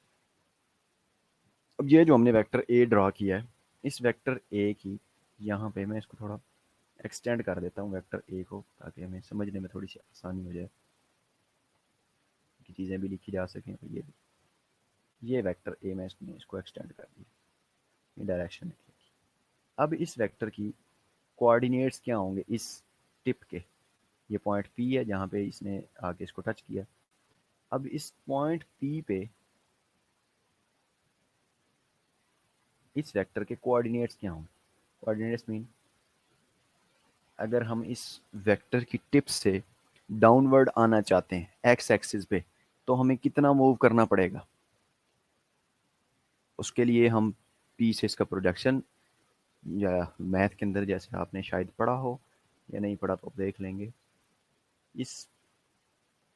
अब ये जो हमने वेक्टर a ड्रा किया है, इस वेक्टर a की यहाँ पे मैं इसको थोड़ा एक्सटेंड कर देता हूँ वेक्टर ए को, ताकि हमें समझने में थोड़ी सी आसानी हो जाए कि चीज़ें भी लिखी जा सकें। और ये वेक्टर ए में इसको एक्सटेंड कर दिया, ये डायरेक्शन लिखी। अब इस वेक्टर की कोऑर्डिनेट्स क्या होंगे इस टिप के? ये पॉइंट पी है जहाँ पे इसने आके इसको टच किया। अब इस पॉइंट पी पे इस वेक्टर के कोऑर्डिनेट्स क्या होंगे? कोऑर्डिनेट्स मीन अगर हम इस वेक्टर की टिप से डाउनवर्ड आना चाहते हैं एक्स एक्सिस पे, तो हमें कितना मूव करना पड़ेगा? उसके लिए हम पी से इसका प्रोजेक्शन, या मैथ के अंदर जैसे आपने शायद पढ़ा हो या नहीं पढ़ा तो आप देख लेंगे, इस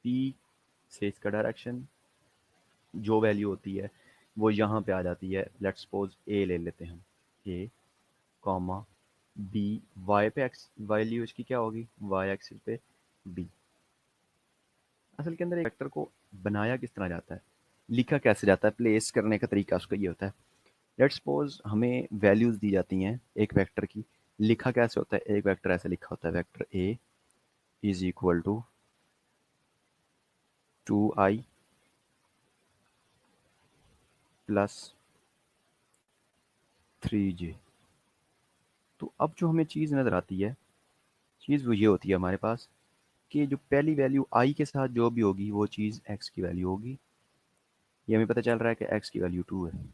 पी से इसका डायरेक्शन जो वैल्यू होती है वो यहाँ पे आ जाती है। लेट्स सपोज ए ले लेते हैं हम, ए कॉमा बी, वाई पे एक्स वैल्यू इसकी क्या होगी, वाई एक्सिस पे बी। असल के अंदर एक वेक्टर को बनाया किस तरह जाता है, लिखा कैसे जाता है, प्लेस करने का तरीका उसका ये होता है। लेट्स सपोज हमें वैल्यूज दी जाती हैं एक वेक्टर की, लिखा कैसे होता है? एक वेक्टर ऐसे लिखा होता है, vector A is equal to 2i plus 3j। तो अब जो हमें चीज़ नज़र आती है, चीज़ वो ये होती है हमारे पास कि जो पहली वैल्यू i के साथ जो भी होगी वो चीज़ x की वैल्यू होगी। ये हमें पता चल रहा है कि x की वैल्यू 2 है।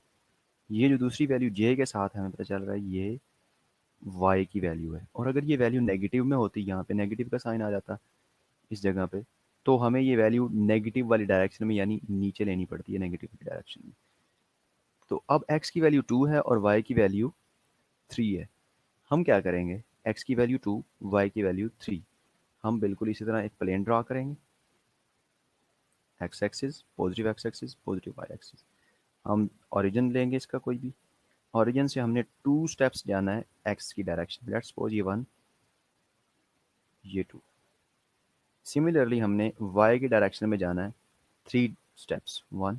ये जो दूसरी वैल्यू j के साथ है हमें पता चल रहा है ये y की वैल्यू है। और अगर ये वैल्यू नेगेटिव में होती, यहाँ पे नेगेटिव का साइन आ जाता इस जगह पे, तो हमें ये वैल्यू नेगेटिव वाली डायरेक्शन में यानी नीचे लेनी पड़ती है, नेगेटिव की डायरेक्शन में। तो अब x की वैल्यू 2 है और y की वैल्यू 3 है। हम क्या करेंगे, x की वैल्यू 2, y की वैल्यू 3, हम बिल्कुल इसी तरह एक प्लेन ड्रा करेंगे, x axis positive, x axis positive, y axis. हम ओरिजिन लेंगे इसका कोई भी, ओरिजिन से हमने 2 स्टेप्स जाना है x की डायरेक्शन। लेट्स सपोज ये 1, ये 2। सिमिलरली हमने y की डायरेक्शन में जाना है 3 स्टेप्स, 1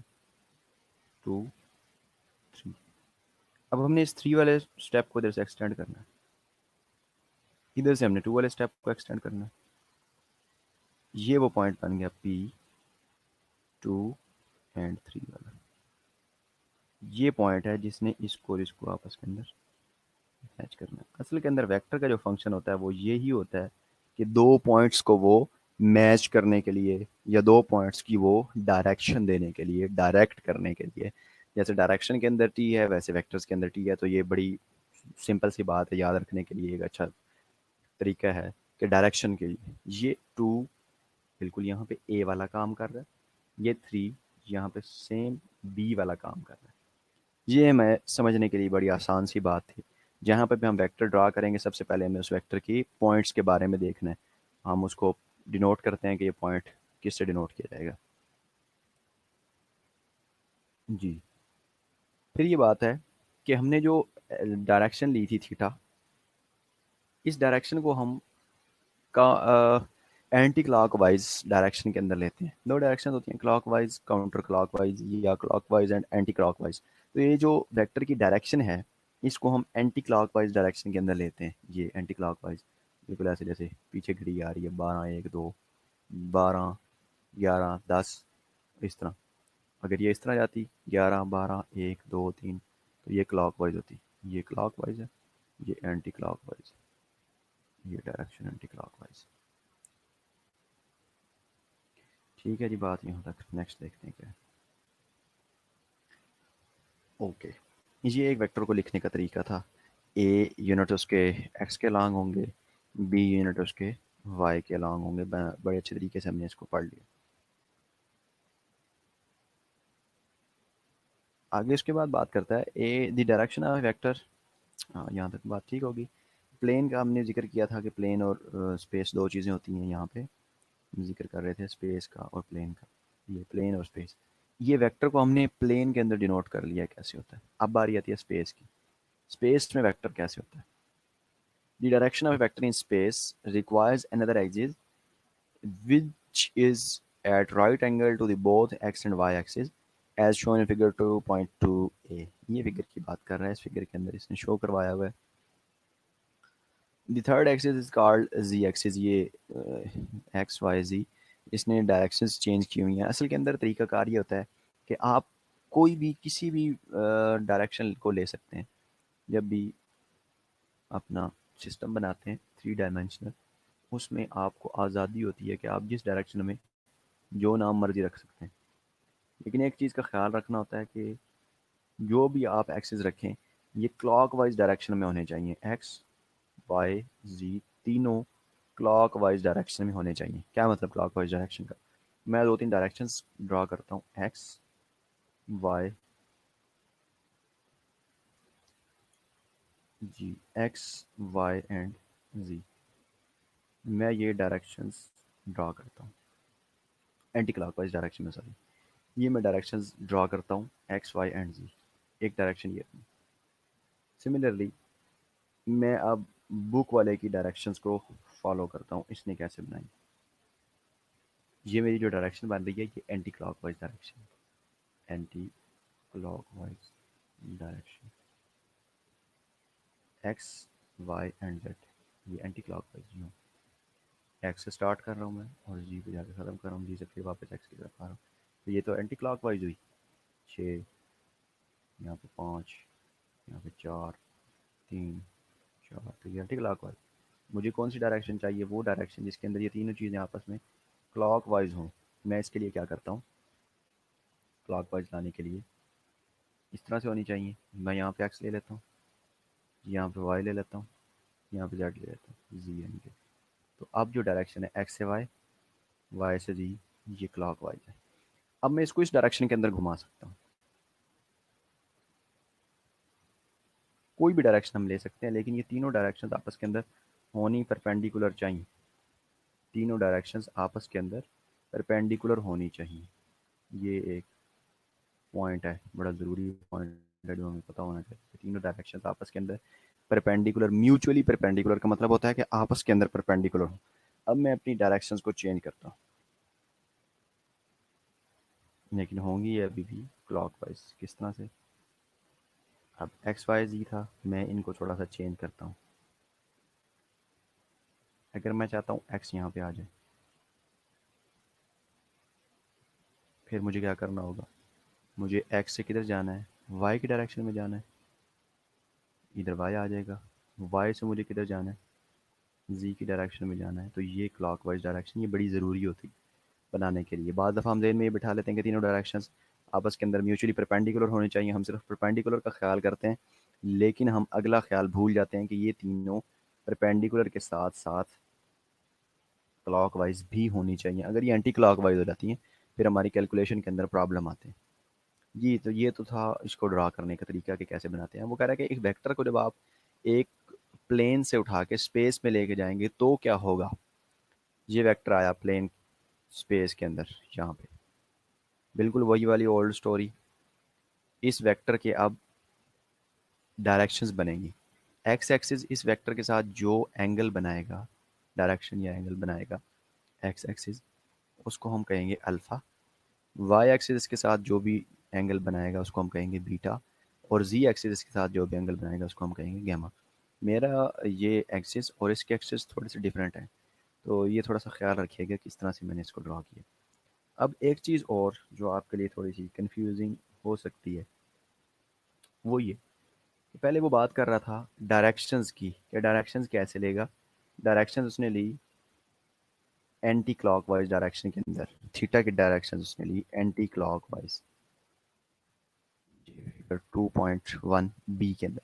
2 3। अब हमने इस 3 वाले स्टेप को इधर से एक्सटेंड करना है, इधर से हमने 2 वाले स्टेप को एक्सटेंड करना है। ये वो पॉइंट बन गया P 2 एंड 3 वाला। ये पॉइंट है जिसने इसको और इसको आपस के अंदर मैच करना है। असल के अंदर वेक्टर का जो फंक्शन होता है वो यही होता है कि दो पॉइंट्स को वो मैच करने के लिए या दो पॉइंट्स की वो डायरेक्शन देने के लिए, डायरेक्ट करने के लिए। जैसे डायरेक्शन के अंदर टी है वैसे वेक्टर्स के अंदर टी है। तो ये बड़ी सिंपल सी बात है, याद रखने के लिए एक अच्छा तरीका है कि डायरेक्शन के लिए ये 2 बिल्कुल यहाँ पे ए वाला काम कर रहा है, ये 3 यहाँ पे सेम बी वाला काम कर रहा है। ये मैं समझने के लिए बड़ी आसान सी बात थी। जहाँ पर भी हम वेक्टर ड्रा करेंगे सबसे पहले हमें उस वेक्टर की पॉइंट्स के बारे में देखना है। हम उसको डिनोट करते हैं कि ये पॉइंट किससे डिनोट किया जाएगा। जी, फिर ये बात है कि हमने जो डायरेक्शन ली थी थीटा, इस डायरेक्शन को हम का एंटी क्लॉकवाइज डायरेक्शन के अंदर लेते हैं। दो डायरेक्शन होती हैं, क्लॉकवाइज, काउंटर क्लॉकवाइज, या क्लॉकवाइज एंड एंटी क्लॉकवाइज। तो ये जो वेक्टर की डायरेक्शन है इसको हम एंटी क्लॉकवाइज डायरेक्शन के अंदर लेते हैं। ये एंटी क्लॉकवाइज बिल्कुल ऐसे जैसे पीछे घड़ी आ रही है 12 1 2 12 11 10, इस तरह। अगर ये इस तरह जाती 11 12 1 2 3, तो ये क्लॉक वाइज होती, ये क्लॉक वाइज है, ये एंटी क्लॉक वाइज, ये डायरेक्शन एंटी क्लॉक वाइज। ठीक है जी, बात यहाँ तक। नेक्स्ट देखते हैं क्या है। ओके, ये एक वेक्टर को लिखने का तरीका था। ए यूनिट उसके एक्स के लॉन्ग होंगे, बी यूनिट उसके वाई के लॉन्ग होंगे। बड़े अच्छे तरीके से हमने इसको पढ़ लिया। आगे इसके बाद बात करता है ए द डायरेक्शन ऑफ वेक्टर। हाँ, यहाँ तक बात ठीक होगी। प्लेन का हमने जिक्र किया था कि प्लेन और स्पेस दो चीज़ें होती हैं। यहाँ पे हम जिक्र कर रहे थे स्पेस का और प्लेन का। ये प्लेन और स्पेस, ये वेक्टर को हमने प्लेन के अंदर डिनोट कर लिया कैसे होता है। अब बारी आती है स्पेस की। स्पेस में वेक्टर कैसे होता है। The direction of vector in space requires another axis which is at right angle to the both x and y axis as shown in figure 2.2a। ये फिगर की बात कर रहा है। इस फिगर के अंदर इसने शो करवाया हुआ है। The third axis is called z axis. ये एक्स वाई जी, इसने डायरेक्शंस चेंज की हुई हैं। असल के अंदर तरीकाकार ये होता है कि आप कोई भी किसी भी डायरेक्शन को ले सकते हैं। जब भी अपना सिस्टम बनाते हैं 3 डायमेंशनल, उसमें आपको आज़ादी होती है कि आप जिस डायरेक्शन में जो नाम मर्जी रख सकते हैं। लेकिन एक चीज़ का ख्याल रखना होता है कि जो भी आप एक्सिस रखें, ये क्लॉकवाइज डायरेक्शन में होने चाहिए। एक्स वाई जी तीनों क्लॉकवाइज डायरेक्शन में होने चाहिए। क्या मतलब क्लॉकवाइज डायरेक्शन का? मैं दो तीन डायरेक्शंस ड्रा करता हूँ, X Y Z, X Y and Z. मैं ये डायरेक्शंस ड्रा करता हूँ एंटी क्लॉकवाइज डायरेक्शन में, सॉरी। ये मैं डायरेक्शंस ड्रा करता हूँ एक्स वाई एंड जी। एक डायरेक्शन ये। सिमिलरली मैं अब बुक वाले की डायरेक्शंस को फॉलो करता हूँ। इसने कैसे बनाई, ये मेरी जो डायरेक्शन बन रही है ये anti clockwise direction, anti clockwise direction, X Y and Z. ये एंटी क्लॉकवाइज यूँ एक्स से स्टार्ट कर रहा हूँ मैं और जी पे जाकर ख़त्म कर रहा हूँ, जी से फिर वापस एक्स की तरफ आ रहा हूँ। तो ये तो एंटी क्लॉकवाइज हुई। 6, यहाँ पे 5, यहाँ पे 4, 3, 4, तो ये एंटी क्लॉकवाइज। मुझे कौन सी डायरेक्शन चाहिए? वो डायरेक्शन जिसके अंदर ये तीनों चीज़ें आपस में क्लॉकवाइज हों। मैं इसके लिए क्या करता हूँ, क्लॉकवाइज लाने के लिए इस तरह से होनी चाहिए। मैं यहाँ पे एक्स ले लेता हूँ, यहाँ पे वाई ले लेता हूँ, यहाँ पे जेड ले लेता हूँ, जी यानी कि। तो अब जो डायरेक्शन है एक्स से वाई, वाई से जी, ये क्लॉकवाइज है। अब मैं इसको इस डायरेक्शन के अंदर घुमा सकता हूँ। कोई भी डायरेक्शन हम ले सकते हैं, लेकिन ये तीनों डायरेक्शन आपस के अंदर होनी परपेंडिकुलर चाहिए। तीनों डायरेक्शंस आपस के अंदर परपेंडिकुलर होनी चाहिए। ये एक पॉइंट है, बड़ा ज़रूरी पॉइंट है जो हमें पता होना चाहिए। तीनों डायरेक्शंस आपस के अंदर परपेंडिकुलर, म्यूचुअली परपेंडिकुलर का मतलब होता है कि आपस के अंदर परपेंडिकुलर हो। अब मैं अपनी डायरेक्शंस को चेंज करता हूँ, लेकिन होंगी ये अभी भी क्लॉकवाइज। किस तरह से? अब एक्स वाई जी था, मैं इनको थोड़ा सा चेंज करता हूँ। अगर मैं चाहता हूँ एक्स यहाँ पे आ जाए, फिर मुझे क्या करना होगा? मुझे एक्स से किधर जाना है? वाई की डायरेक्शन में जाना है। इधर वाई आ जाएगा। वाई से मुझे किधर जाना है? जी की डायरेक्शन में जाना है। तो ये क्लॉकवाइज डायरेक्शन ये बड़ी ज़रूरी होती है बनाने के लिए। बाद दफ़ा हम ज़हन में ये बिठा लेते हैं कि तीनों डायरेक्शंस आपस के अंदर म्यूचुअली परपेंडिकुलर होने चाहिए। हम सिर्फ परपेंडिकुलर का ख्याल करते हैं, लेकिन हम अगला ख्याल भूल जाते हैं कि ये तीनों परपेंडिकुलर के साथ साथ क्लॉकवाइज भी होनी चाहिए। अगर ये एंटी क्लॉकवाइज हो जाती हैं, फिर हमारी कैलकुलेशन के अंदर प्रॉब्लम आते हैं। जी, तो ये तो था इसको ड्रा करने का तरीका कि कैसे बनाते हैं। वो कह रहा है कि एक वेक्टर को जब आप एक प्लेन से उठा के स्पेस में लेके जाएंगे तो क्या होगा। ये वेक्टर आया प्लेन स्पेस के अंदर, यहाँ पे बिल्कुल वही वाली ओल्ड स्टोरी। इस वेक्टर के अब डायरेक्शंस बनेंगी। एक्स एक्सिस इस वेक्टर के साथ जो एंगल बनाएगा, डायरेक्शन या एंगल बनाएगा एक्स एक्सिस, उसको हम कहेंगे अल्फ़ा। वाई एक्सिस के साथ जो भी एंगल बनाएगा उसको हम कहेंगे बीटा। और जी एक्सिस के साथ जो भी एंगल बनाएगा उसको हम कहेंगे गैमा। मेरा ये एक्सिस और इसके एक्सिस थोड़े से डिफरेंट हैं, तो ये थोड़ा सा ख्याल रखिएगा किस तरह से मैंने इसको ड्रा किया। अब एक चीज़ और जो आपके लिए थोड़ी सी कंफ्यूजिंग हो सकती है, वो ये कि पहले वो बात कर रहा था डायरेक्शंस की, कि डायरेक्शंस कैसे लेगा। डायरेक्शंस उसने ली एंटी क्लॉकवाइज डायरेक्शन के अंदर, थीटा की डायरेक्शंस उसने ली एंटी क्लॉकवाइज 2.1 बी के अंदर।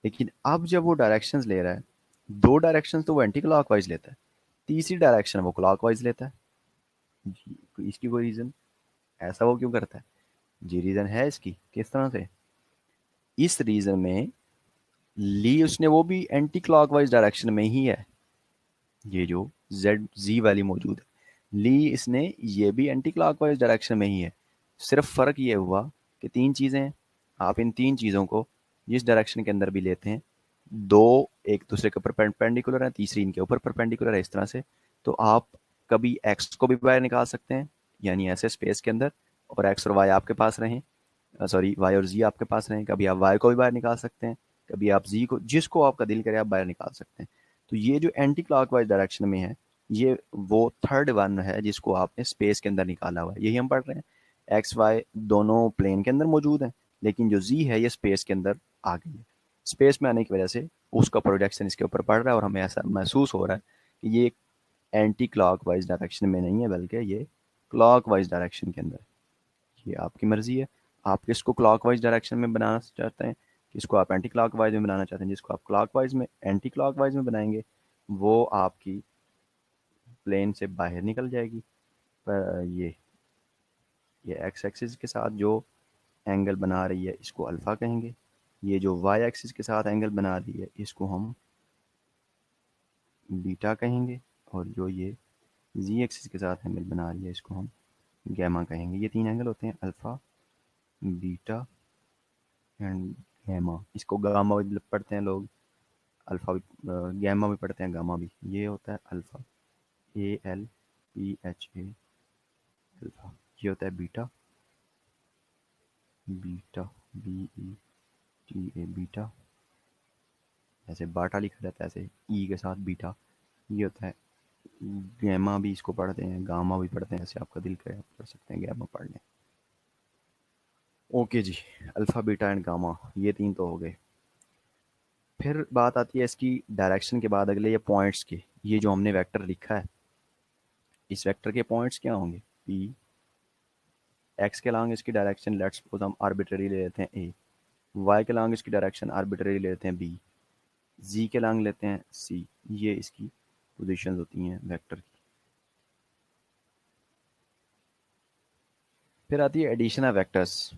लेकिन अब जब वो डायरेक्शंस ले रहा है, दो डायरेक्शंस तो वो एंटी क्लॉकवाइज लेता है, तीसरी डायरेक्शन वो क्लॉकवाइज लेता है। जी, इसकी कोई रीज़न, ऐसा वो क्यों करता है? जी रीज़न है इसकी, किस तरह से। इस रीज़न में ली उसने वो भी एंटी क्लॉकवाइज डायरेक्शन में ही है, ये जो जेड जी वैल्यू मौजूद है, ली इसने ये भी एंटी क्लॉकवाइज डायरेक्शन में ही है। सिर्फ फ़र्क ये हुआ कि तीन चीज़ें हैं, आप इन तीन चीज़ों को जिस डायरेक्शन के अंदर भी लेते हैं, दो एक दूसरे के ऊपर परपेंडिकुलर है, तीसरी इनके ऊपर परपेंडिकुलर है, इस तरह से। तो आप कभी एक्स को भी बाहर निकाल सकते हैं, यानी ऐसे स्पेस के अंदर, और एक्स और वाई आपके पास रहें, सॉरी वाई और जी आपके पास रहें। कभी आप वाई को भी बाहर निकाल सकते हैं, कभी आप जी को, जिसको आपका दिल करे आप बाहर निकाल सकते हैं। तो ये जो एंटी क्लॉकवाइज डायरेक्शन में है, ये वो थर्ड वन है जिसको आपने स्पेस के अंदर निकाला हुआ है। यही हम पढ़ रहे हैं, एक्स वाई दोनों प्लेन के अंदर मौजूद हैं, लेकिन जो जी है ये स्पेस के अंदर आ गई है। स्पेस में आने की वजह से उसका प्रोजेक्शन इसके ऊपर पड़ रहा है, और हमें ऐसा महसूस हो रहा है कि ये एंटी क्लॉकवाइज डायरेक्शन में नहीं है, बल्कि ये क्लॉकवाइज डायरेक्शन के अंदर है। ये आपकी मर्जी है, आप किसको क्लॉकवाइज डायरेक्शन में बनाना चाहते हैं, किसको आप एंटी क्लॉकवाइज में बनाना चाहते हैं। जिसको आप क्लॉकवाइज में एंटी क्लॉकवाइज में बनाएंगे, वो आपकी प्लेन से बाहर निकल जाएगी। पर ये एक्स एक्सिस के साथ जो एंगल बना रही है इसको अल्फ़ा कहेंगे, ये जो वाई एक्सिस के साथ एंगल बना रही है इसको हम बीटा कहेंगे, और जो ये जी एक्सिस के साथ एंगल बना रही है इसको हम गैमा कहेंगे। ये तीन एंगल होते हैं, अल्फ़ा, बीटा एंड गैमा। इसको गामा भी पढ़ते हैं लोग, अल्फ़ा भी, गैमा भी पढ़ते हैं, गामा भी। ये होता है alpha, A L P H A, alpha. ये होता है beta, beta B E T A, beta. ऐसे बाटा लिखा जाता है, ऐसे ई के साथ बीटा। ये होता है गैमा, भी इसको पढ़ते हैं, गामा भी पढ़ते हैं, ऐसे आपका दिल करे आप पढ़ सकते हैं, गैमा पढ़ लें। ओके जी, अल्फ़ा बीटा एंड गामा, ये तीन तो हो गए। फिर बात आती है इसकी डायरेक्शन के बाद अगले ये पॉइंट्स की। ये जो हमने वेक्टर लिखा है, इस वेक्टर के पॉइंट्स क्या होंगे? पी, एक्स के अलॉन्ग इसकी डायरेक्शन लेट्स सपोज हम आर्बिट्ररी ले लेते हैं ए, वाई के अलॉन्ग इसकी डायरेक्शन आर्बिट्ररी ले लेते हैं बी, जी के अलॉन्ग लेते हैं सी। ये इसकी पोजीशंस होती हैं वेक्टर की। फिर आती है addition of vectors.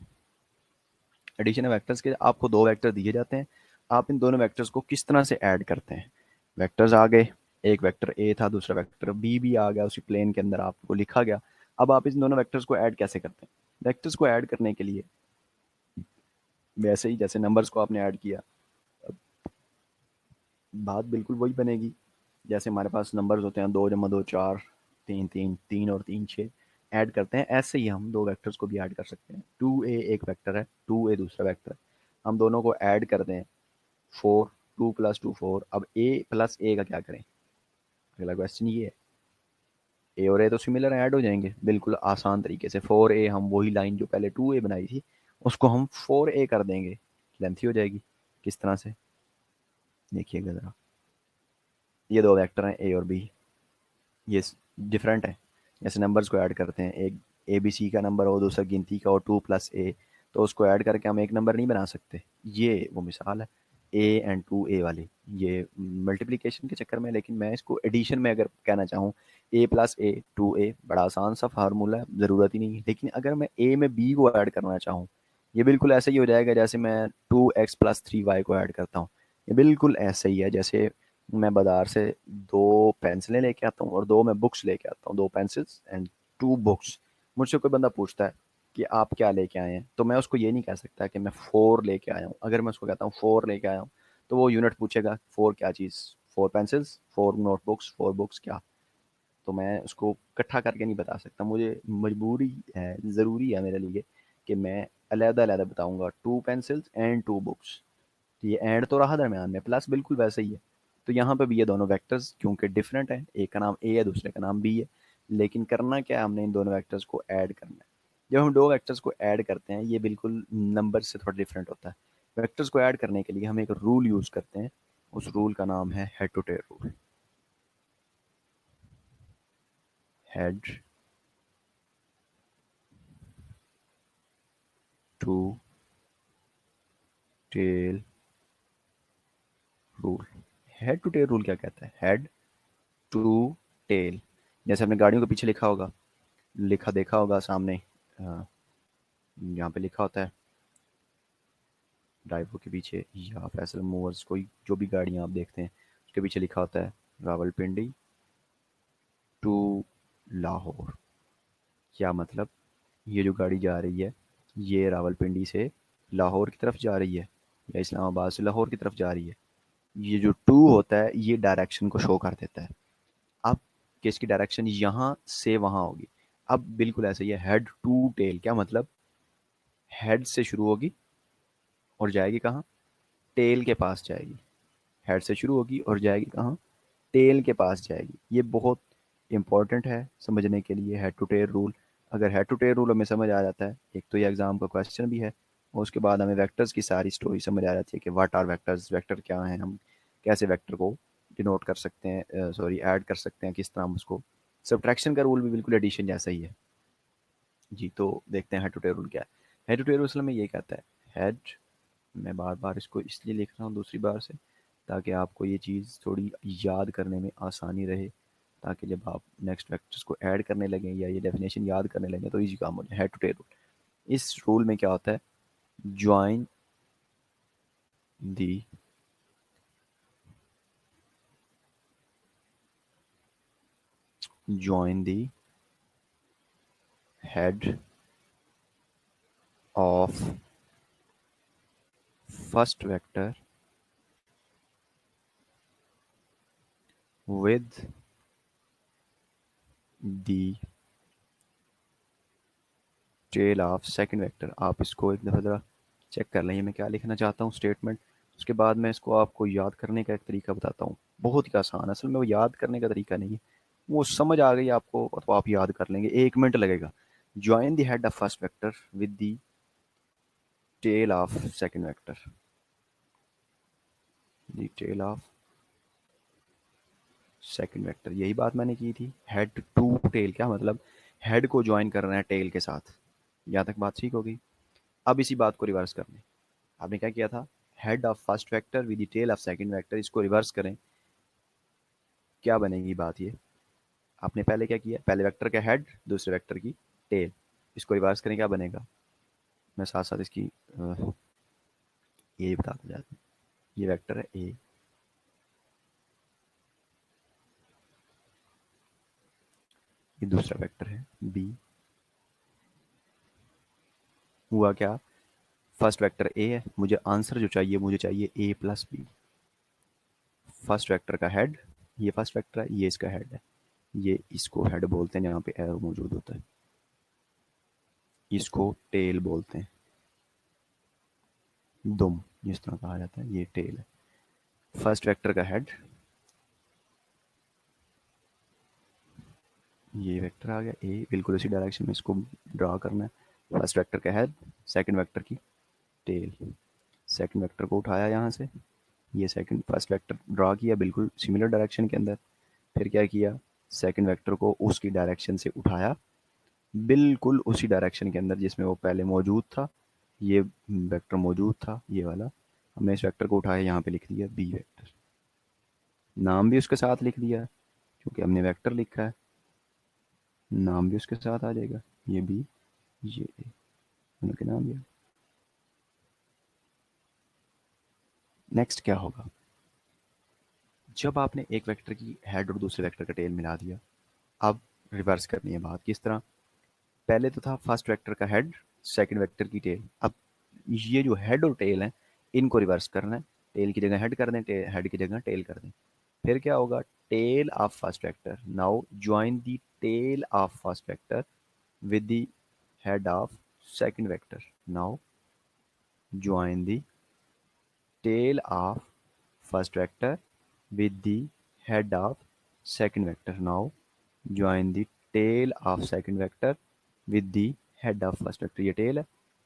Addition of vectors के आपको दो वेक्टर दिए जाते हैं, आप इन दोनों वेक्टर्स को किस तरह से ऐड करते हैं। वेक्टर्स आ गए, एक वेक्टर ए था, दूसरा वेक्टर बी भी आ गया, उसी प्लेन के अंदर आपको लिखा गया। अब आप इन दोनों वेक्टर्स को ऐड कैसे करते हैं? वेक्टर्स को ऐड करने के लिए वैसे ही जैसे नंबर्स को आपने ऐड किया, बात बिल्कुल वही बनेगी। जैसे हमारे पास नंबर्स होते हैं, 2 + 2 = 4, 3 3 3 और 3 6, ऐड करते हैं, ऐसे ही हम दो वेक्टर्स को भी ऐड कर सकते हैं। 2a एक वेक्टर है, 2a दूसरा वेक्टर है, हम दोनों को ऐड कर दें, 4, 2 + 2 4। अब a प्लस a का क्या करें? अगला क्वेश्चन ये है, ए और ए तो सिमिलर ऐड हो जाएंगे बिल्कुल आसान तरीके से। 4a हम वही लाइन जो पहले 2a बनाई थी उसको हम 4a कर देंगे, लेंथी हो जाएगी। किस तरह से, देखिएगा ज़रा। ये दो वेक्टर हैं ए और बी, ये डिफरेंट है। जैसे नंबर्स को ऐड करते हैं, एक ए बी सी का नंबर हो, दूसरा गिनती का हो 2 + a, तो उसको ऐड करके हम एक नंबर नहीं बना सकते। ये वो मिसाल है ए एंड 2a वाली, ये मल्टीप्लिकेशन के चक्कर में। लेकिन मैं इसको एडिशन में अगर कहना चाहूँ, a + a 2a, बड़ा आसान सा फार्मूला है, ज़रूरत ही नहीं है। लेकिन अगर मैं ए में बी को ऐड करना चाहूँ, ये बिल्कुल ऐसे ही हो जाएगा जैसे मैं 2x + 3y को ऐड करता हूँ। ये बिल्कुल ऐसे ही है जैसे मैं बाजार से दो पेंसिलें लेके आता हूँ और दो मैं बुक्स लेके आता हूँ, दो पेंसिल्स एंड टू बुक्स। मुझसे कोई बंदा पूछता है कि आप क्या लेके आए हैं, तो मैं उसको ये नहीं कह सकता कि मैं 4 लेके आया हूँ। अगर मैं उसको कहता हूँ 4 लेके आया हूँ, तो वो यूनिट पूछेगा 4 क्या चीज़, 4 पेंसिल्स, 4 नोटबुक्स, 4 बुक्स क्या। तो मैं उसको इकट्ठा करके नहीं बता सकता, मुझे मजबूरी है, ज़रूरी है मेरे लिए कि मैं अलग-अलग बताऊँगा, 2 पेंसिल्स एंड 2 बुक्स। तो ये एंड तो रहा दरमियान में, प्लस बिल्कुल वैसे ही है। तो यहाँ पे भी ये दोनों वेक्टर्स क्योंकि डिफरेंट है, एक का नाम ए है दूसरे का नाम बी है, लेकिन करना क्या है, हमने इन दोनों वेक्टर्स को ऐड करना है। जब हम दो वेक्टर्स को ऐड करते हैं, ये बिल्कुल नंबर से थोड़ा डिफरेंट होता है। वेक्टर्स को ऐड करने के लिए हम एक रूल यूज करते हैं, उस रूल का नाम है head to tail rule. Head to tail rule. Head to tail rule क्या कहता है? हेड टू टेल, जैसे आपने गाड़ियों के पीछे लिखा होगा, लिखा देखा होगा सामने, यहाँ पे लिखा होता है ड्राइवर के पीछे या फैसल मूवर्स, कोई जो भी गाड़ियाँ आप देखते हैं उसके पीछे लिखा होता है रावलपिंडी टू लाहौर। क्या मतलब? ये जो गाड़ी जा रही है, ये रावलपिंडी से लाहौर की तरफ जा रही है या इस्लामाबाद से लाहौर की तरफ जा रही है। ये जो टू होता है, ये डायरेक्शन को शो कर देता है। अब कि इसकी डायरेक्शन यहाँ से वहाँ होगी। अब बिल्कुल ऐसे ही है, हेड टू टेल क्या मतलब? हेड से शुरू होगी और जाएगी कहाँ? टेल के पास जाएगी। हेड से शुरू होगी और जाएगी कहाँ? टेल के पास जाएगी। ये बहुत इंपॉर्टेंट है समझने के लिए, हेड टू टेल रूल। अगर हेड टू टेल रूल हमें समझ आ जाता है, एक तो ये एग्जाम का क्वेश्चन भी है, और उसके बाद हमें वेक्टर्स की सारी स्टोरी समझ आ जाती है कि व्हाट आर वेक्टर्स, वेक्टर क्या हैं, हम कैसे वेक्टर को डिनोट कर सकते हैं, सॉरी ऐड कर सकते हैं, किस तरह हम उसको। सब्ट्रैक्शन का रूल भी बिल्कुल एडिशन जैसा ही है। जी, तो देखते हैं हेड टू टेल रूल क्या है। हेड टू टेल रूल असल में ये कहता है, हेड, मैं बार बार इसको इसलिए लिख रहा हूँ दूसरी बार से, ताकि आपको ये चीज़ थोड़ी याद करने में आसानी रहे, ताकि जब आप नेक्स्ट वेक्टर्स को ऐड करने लगें या ये डेफिनेशन याद करने लगें तो इजी काम हो जाए। हेड टू टेल रूल, इस रूल में क्या होता है? Join the join the head of first vector with the tail of second vector. आप इसको एक दफ़ा ज़रा चेक कर लें, मैं क्या लिखना चाहता हूँ स्टेटमेंट। उसके बाद मैं इसको आपको याद करने का एक तरीका बताता हूँ, बहुत ही आसान। असल में वो याद करने का तरीका नहीं है, वो समझ आ गई आपको तो आप याद कर लेंगे, 1 मिनट लगेगा। Join the head of first vector with the tail of second vector. The tail of second vector, यही बात मैंने की थी। हेड टू टेल क्या मतलब? हेड को ज्वाइन करना है टेल के साथ। यहाँ तक बात ठीक होगी। अब इसी बात को रिवर्स करने, आपने क्या किया था? Head of first vector with the tail of second vector, इसको रिवर्स करें, क्या बनेगी बात ये? आपने पहले क्या किया? पहले वेक्टर का हेड, दूसरे वेक्टर की टेल, इसको रिवर्स करें, क्या बनेगा? मैं साथ साथ इसकी ये बताता जाता हूँ। ये वेक्टर है ए, ये दूसरा वेक्टर है बी। हुआ क्या? फर्स्ट वेक्टर ए है, मुझे आंसर जो चाहिए, मुझे चाहिए ए प्लस बी। फर्स्ट वेक्टर का हेड, ये फर्स्ट वेक्टर है, ये इसका हेड है, ये इसको हेड बोलते हैं जहाँ पे एरो मौजूद होता है, इसको टेल बोलते हैं, दुम जिस तरह कहा जाता है, ये टेल है। फर्स्ट वेक्टर का हेड, ये वेक्टर आ गया ए, बिल्कुल इसी डायरेक्शन में इसको ड्रा करना है। फर्स्ट वेक्टर का हेड, सेकंड वेक्टर की टेल। सेकंड वेक्टर को उठाया यहाँ से, ये सेकंड फर्स्ट वेक्टर ड्रा किया बिल्कुल सिमिलर डायरेक्शन के अंदर। फिर क्या किया? सेकंड वेक्टर को उसकी डायरेक्शन से उठाया, बिल्कुल उसी डायरेक्शन के अंदर जिसमें वो पहले मौजूद था। ये वेक्टर मौजूद था, ये वाला, हमने इस वेक्टर को उठाया, यहाँ पे लिख दिया बी वेक्टर। नाम भी उसके साथ लिख दिया, क्योंकि हमने वेक्टर लिखा है, नाम भी उसके साथ आ जाएगा, ये बी, ये ए, दोनों के नाम दिया। नेक्स्ट क्या होगा? जब आपने एक वेक्टर की हेड और दूसरे वेक्टर का टेल मिला दिया, अब रिवर्स करनी है बात। किस तरह? पहले तो था फर्स्ट वेक्टर का हेड, सेकंड वेक्टर की टेल। अब ये जो हेड और टेल है, इनको रिवर्स करना है। टेल की जगह हेड कर दें, हेड की जगह टेल कर दें। फिर क्या होगा? Tail of first vector, now join the tail of first vector with the head of second vector. Now join the tail of first vector with the head of second vector. Now join the tail of second vector with the head of first vector. ये टेल है,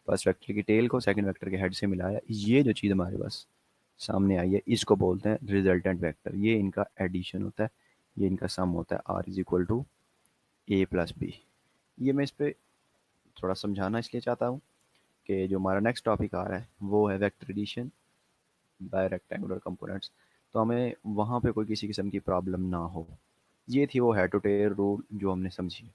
फर्स्ट वेक्टर की टेल को सेकंड वेक्टर के हेड से मिलाया। ये जो चीज़ हमारे पास सामने आई है इसको बोलते हैं रिजल्टेंट वेक्टर। ये इनका एडिशन होता है, ये इनका सम होता है, R is equal to A plus B. ये मैं इस पर थोड़ा समझाना इसलिए चाहता हूँ कि जो हमारा नेक्स्ट टॉपिक आ रहा है वो है vector addition by rectangular components, तो हमें वहाँ पे कोई किसी किस्म की प्रॉब्लम ना हो। ये थी वो हेड टू टेल रूल जो हमने समझी।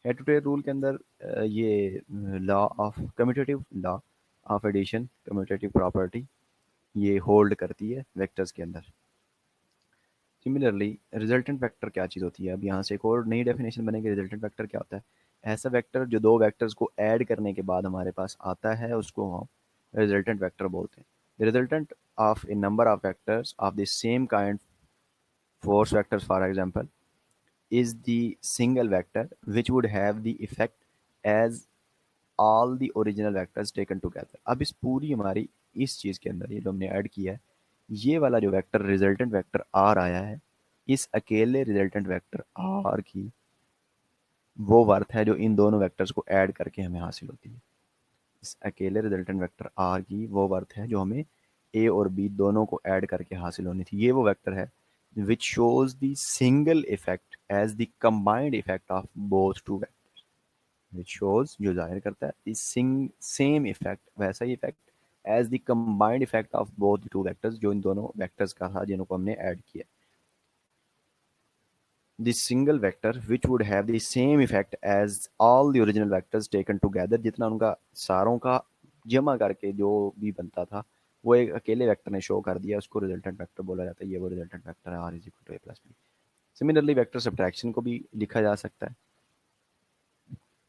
हेड टू टेल रूल के अंदर ये law of commutative law of addition commutative property ये होल्ड करती है वेक्टर्स के अंदर। सिमिलरली रिजल्टेंट वेक्टर क्या चीज़ होती है, अब यहाँ से एक और नई डेफिनेशन बनेगी। रिजल्टेंट वेक्टर क्या होता है? ऐसा वेक्टर जो दो वेक्टर्स को ऐड करने के बाद हमारे पास आता है उसको हम रिजल्टेंट वेक्टर बोलते हैं। The resultant of A number of vectors of the same kind, force vectors for example, is the single vector which would have the effect as all the original vectors taken together। अब इस पूरी हमारी इस चीज़ के अंदर ये जो हमने ऐड किया है, ये वाला जो वेक्टर रिजल्टेंट वेक्टर आर आया है, इस अकेले रिजल्टेंट वेक्टर आर की वो वर्थ है जो इन दोनों वेक्टर्स को ऐड करके हमें हासिल होती है। इस अकेले रिजल्टेंट वेक्टर आर की वो वर्थ है जो हमें ए और बी दोनों को ऐड करके हासिल होनी थी। ये वो वेक्टर है which shows the single effect as the combined effect of both two vectors. Which shows जो जाहिर करता है सेम इफेक्ट, वैसा ही effect as the combined effect of both two vectors, जो इन दोनों वेक्टर्स का था जिनको हमने ऐड किया। the single vector which would have the same effect as all the original vectors taken together, जितना उनका सारों का जमा करके जो भी बनता था वो एक अकेले वेक्टर ने शो कर दिया, उसको रिजल्टेंट वेक्टर बोला जाता है। ये वो रिजल्टेंट वेक्टर है, R is equal to A plus B. Similarly vector subtraction को भी लिखा जा सकता है।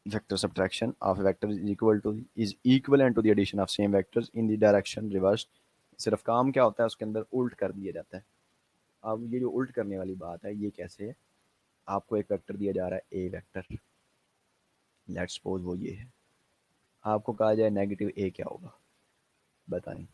Vector subtraction of vector is equal to the addition of same vectors in the direction reverse. सिर्फ काम क्या होता है उसके अंदर उल्ट कर दिया जाता है। अब ये जो उल्ट करने वाली बात है ये कैसे है? आपको एक वेक्टर दिया जा रहा है ए वेक्टर, लेट्स सपोज वो ये है। आपको कहा जाए नेगेटिव ए क्या होगा, बताएं।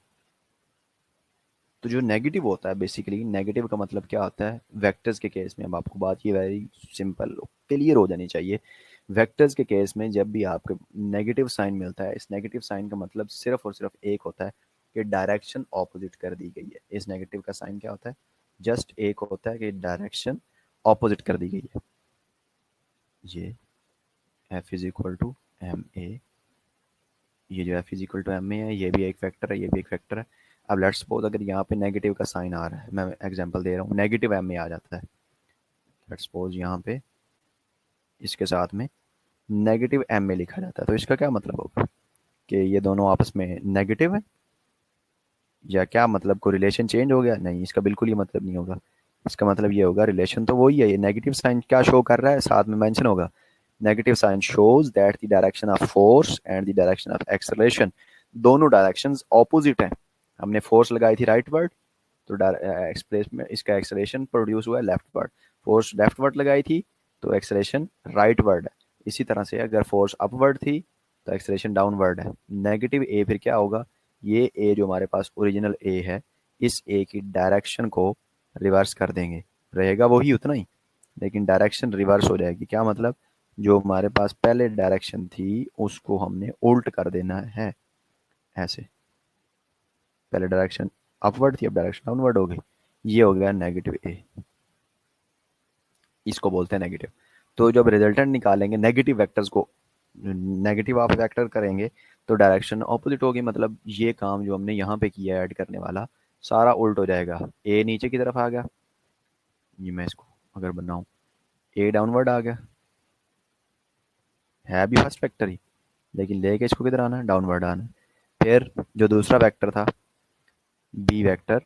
तो जो नेगेटिव होता है, बेसिकली नेगेटिव का मतलब क्या होता है वेक्टर्स के केस में? अब आपको बात ये वेरी सिंपल क्लियर हो जानी चाहिए। वेक्टर्स के केस में जब भी आपको नेगेटिव साइन मिलता है, इस नेगेटिव साइन का मतलब सिर्फ और सिर्फ एक होता है कि डायरेक्शन ऑपोजिट कर दी गई है। इस नेगेटिव का साइन क्या होता है? जस्ट एक होता है कि डायरेक्शन ऑपोजिट कर दी गई है। ये F is equal to M A, ये जो F is equal to M A है, ये भी एक फैक्टर है, ये भी एक फैक्टर है। अब लेट्स सपोज अगर यहाँ पे नेगेटिव का साइन आ रहा है, मैं एग्जांपल दे रहा हूँ, नेगेटिव एम ए आ जाता है। लेट्स सपोज यहाँ पे इसके साथ में नेगेटिव एम ए लिखा जाता है, तो इसका क्या मतलब होगा कि ये दोनों आपस में नेगेटिव है, या क्या मतलब कोई रिलेशन चेंज हो गया? नहीं, इसका बिल्कुल ही मतलब नहीं होगा। इसका मतलब ये होगा रिलेशन तो वही है। ये नेगेटिव साइन क्या शो कर रहा है, साथ में मेंशन होगा negative sign shows that the direction of force and the direction of acceleration, दोनों डायरेक्शंस ऑपोजिट हैं। हमने फोर्स लगाई थी राइट वर्ड, तो एक्सप्रेस में इसका एक्सेलरेशन प्रोड्यूस हुआ है left word. Force left word लगाई थी तो एक्सेलरेशन राइट वर्ड है। इसी तरह से अगर फोर्स अपवर्ड थी तो एक्सेलरेशन डाउनवर्ड है। नेगेटिव ए फिर क्या होगा? ये ए जो हमारे पास ओरिजिनल ए है, इस ए की डायरेक्शन को रिवर्स कर देंगे, रहेगा वही उतना ही, लेकिन डायरेक्शन रिवर्स हो जाएगी। क्या मतलब? जो हमारे पास पहले डायरेक्शन थी उसको हमने उल्ट कर देना है। ऐसे पहले डायरेक्शन अपवर्ड थी, अब डायरेक्शन डाउनवर्ड हो गई। ये हो गया नेगेटिव ए, इसको बोलते हैं नेगेटिव। तो जब रिजल्टेंट निकालेंगे नेगेटिव वेक्टर्स को नेगेटिव ऑफ वेक्टर करेंगे तो डायरेक्शन ऑपोजिट होगी। मतलब ये काम जो हमने यहाँ पे किया ऐड करने वाला सारा उल्ट हो जाएगा। ए नीचे की तरफ आ गया, ये मैं इसको अगर बनाऊं, ए डाउनवर्ड आ गया, है भी फर्स्ट वेक्टर ही, लेकिन लेके इसको किधर आना है? डाउनवर्ड आना है। फिर जो दूसरा वेक्टर था बी वेक्टर,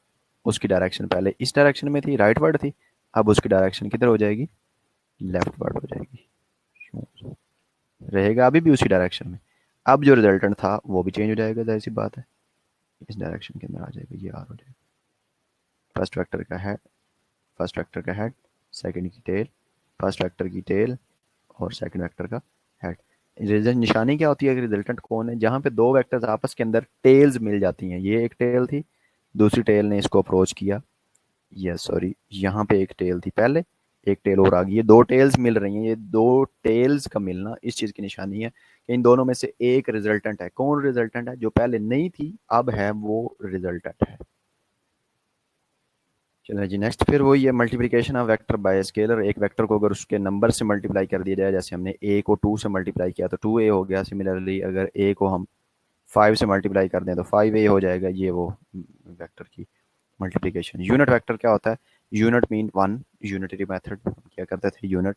उसकी डायरेक्शन पहले इस डायरेक्शन में थी, राइट वर्ड थी, अब उसकी डायरेक्शन किधर हो जाएगी? लेफ्ट वर्ड हो जाएगी, रहेगा अभी भी उसी डायरेक्शन में। अब जो रिजल्टेंट था वो भी चेंज हो जाएगा, जाहिर सी बात है, इस डायरेक्शन के अंदर आ जाएगा, ये आर हो जाएगा। फर्स्ट वेक्टर का हेड, फर्स्ट वेक्टर का हेड, सेकंड की टेल, फर्स्ट वेक्टर की टेल और सेकंड वेक्टर का हेड। रिजल्ट निशानी क्या होती है कि रिजल्टेंट कौन है? जहाँ पे दो वेक्टर्स आपस के अंदर टेल्स मिल जाती हैं, ये एक टेल थी, दूसरी टेल ने इसको अप्रोच किया, यस सॉरी, यहाँ पे एक टेल थी पहले, एक टेल और आ गई है, दो टेल्स मिल रही हैं। ये दो टेल्स का मिलना इस चीज़ की निशानी है कि इन दोनों में से एक रिजल्टेंट है। कौन रिजल्टेंट है? जो पहले नहीं थी अब है, वो रिजल्टेंट है। चलो जी नेक्स्ट, फिर वही है multiplication of vector by scalar. एक वेक्टर को अगर उसके नंबर से मल्टीप्लाई कर दिया जाए, जैसे हमने ए को 2 से मल्टीप्लाई किया तो 2a हो गया। सिमिलरली अगर ए को हम 5 से मल्टीप्लाई कर दें तो 5a हो जाएगा। ये वो वेक्टर की मल्टीप्लिकेशन। यूनिट वेक्टर क्या होता है? Unit mean one, unitary method क्या करते थे, unit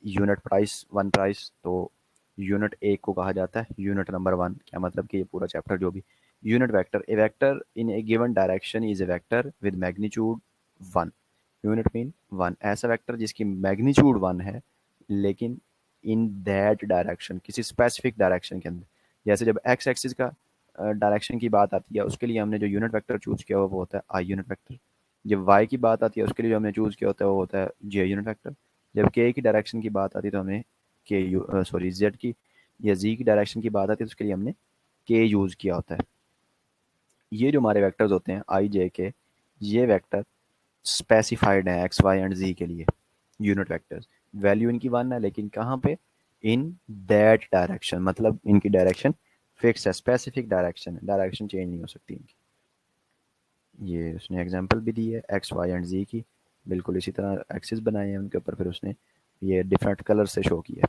unit price, one price, तो यूनिट एक को कहा जाता है यूनिट नंबर वन। क्या मतलब कि ये पूरा चैप्टर जो भी unit vector, A vector in A given direction is a vector with magnitude one. Unit mean one, ऐसा वेक्टर जिसकी मैग्नीट्यूड वन है लेकिन इन दैट डायरेक्शन, किसी स्पेसिफिक डायरेक्शन के अंदर। जैसे जब एक्स एक्सिस का डायरेक्शन की बात आती है, उसके लिए हमने जो यूनिट वेक्टर चूज किया हुआ वो होता है आई यूनिट वेक्टर। जब वाई की बात आती है, उसके लिए जो हमने चूज किया होता है वो होता है जे यूनिट वेक्टर। जब के की डायरेक्शन की बात आती है तो हमें के यू सॉरी जेड की या जी की डायरेक्शन की बात आती है तो उसके लिए हमने के यूज़ किया होता है। ये जो हमारे वेक्टर्स होते हैं आई जे के, ये वेक्टर स्पेसिफाइड है एक्स वाई एंड जी के लिए। यूनिट वेक्टर्स, वैल्यू इनकी वन है लेकिन कहाँ पे? इन दैट डायरेक्शन, मतलब इनकी डायरेक्शन फिक्स है, स्पेसिफिक डायरेक्शन है, डायरेक्शन चेंज नहीं हो सकती इनकी। ये उसने एग्जांपल भी दी है एक्स वाई एंड जी की, बिल्कुल इसी तरह एक्सिस बनाए हैं उनके ऊपर, फिर उसने ये डिफरेंट कलर से शो किया।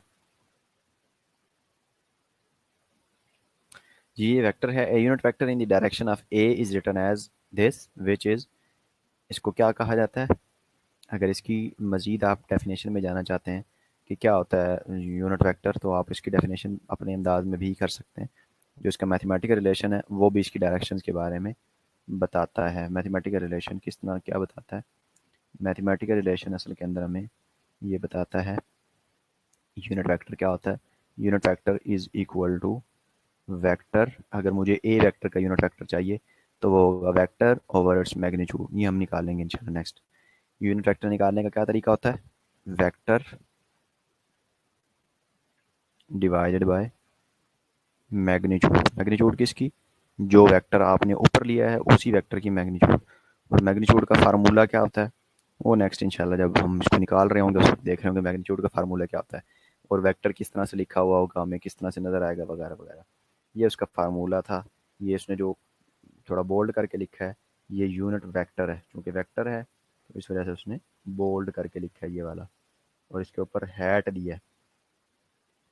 जी ये वेक्टर है, A unit vector in the direction of A is written as this which is, इसको क्या कहा जाता है? अगर इसकी मज़ीद आप डेफिनेशन में जाना चाहते हैं कि क्या होता है यूनिट वेक्टर, तो आप इसकी डेफिनेशन अपने अंदाज में भी कर सकते हैं। जो इसका मैथमेटिकल रिलेशन है वो भी इसकी डायरेक्शंस के बारे में बताता है। मैथमेटिकल रिलेशन किस तरह क्या बताता है? मैथमेटिकल रिलेशन असल के अंदर हमें ये बताता है यूनिट वेक्टर क्या होता है। Unit vector is equal to vector, अगर मुझे ए वेक्टर का यूनिट वेक्टर चाहिए तो वो होगा वेक्टर ओवर इट्स मैग्नीट्यूड। ये हम निकालेंगे इंशाल्लाह नेक्स्ट। यूनिट वेक्टर निकालने का क्या तरीका होता है? Vector divided by magnitude. Magnitude किसकी? जो वेक्टर आपने ऊपर लिया है उसी वेक्टर की मैग्नीट्यूड। और मैग्नीट्यूड का फार्मूला क्या होता है वो नेक्स्ट इंशाल्लाह जब हम इसको निकाल रहे होंगे उस वक्त देख रहे होंगे मैग्नीट्यूड का फार्मूला क्या होता है, और वेक्टर किस तरह से लिखा हुआ होगा, हमें किस तरह से नज़र आएगा, वगैरह वगैरह। ये उसका फार्मूला था। ये उसने जो थोड़ा बोल्ड करके लिखा है, ये यूनिट वेक्टर है। क्योंकि वेक्टर है तो इस वजह से उसने बोल्ड करके लिखा है ये वाला, और इसके ऊपर हैट दिया है।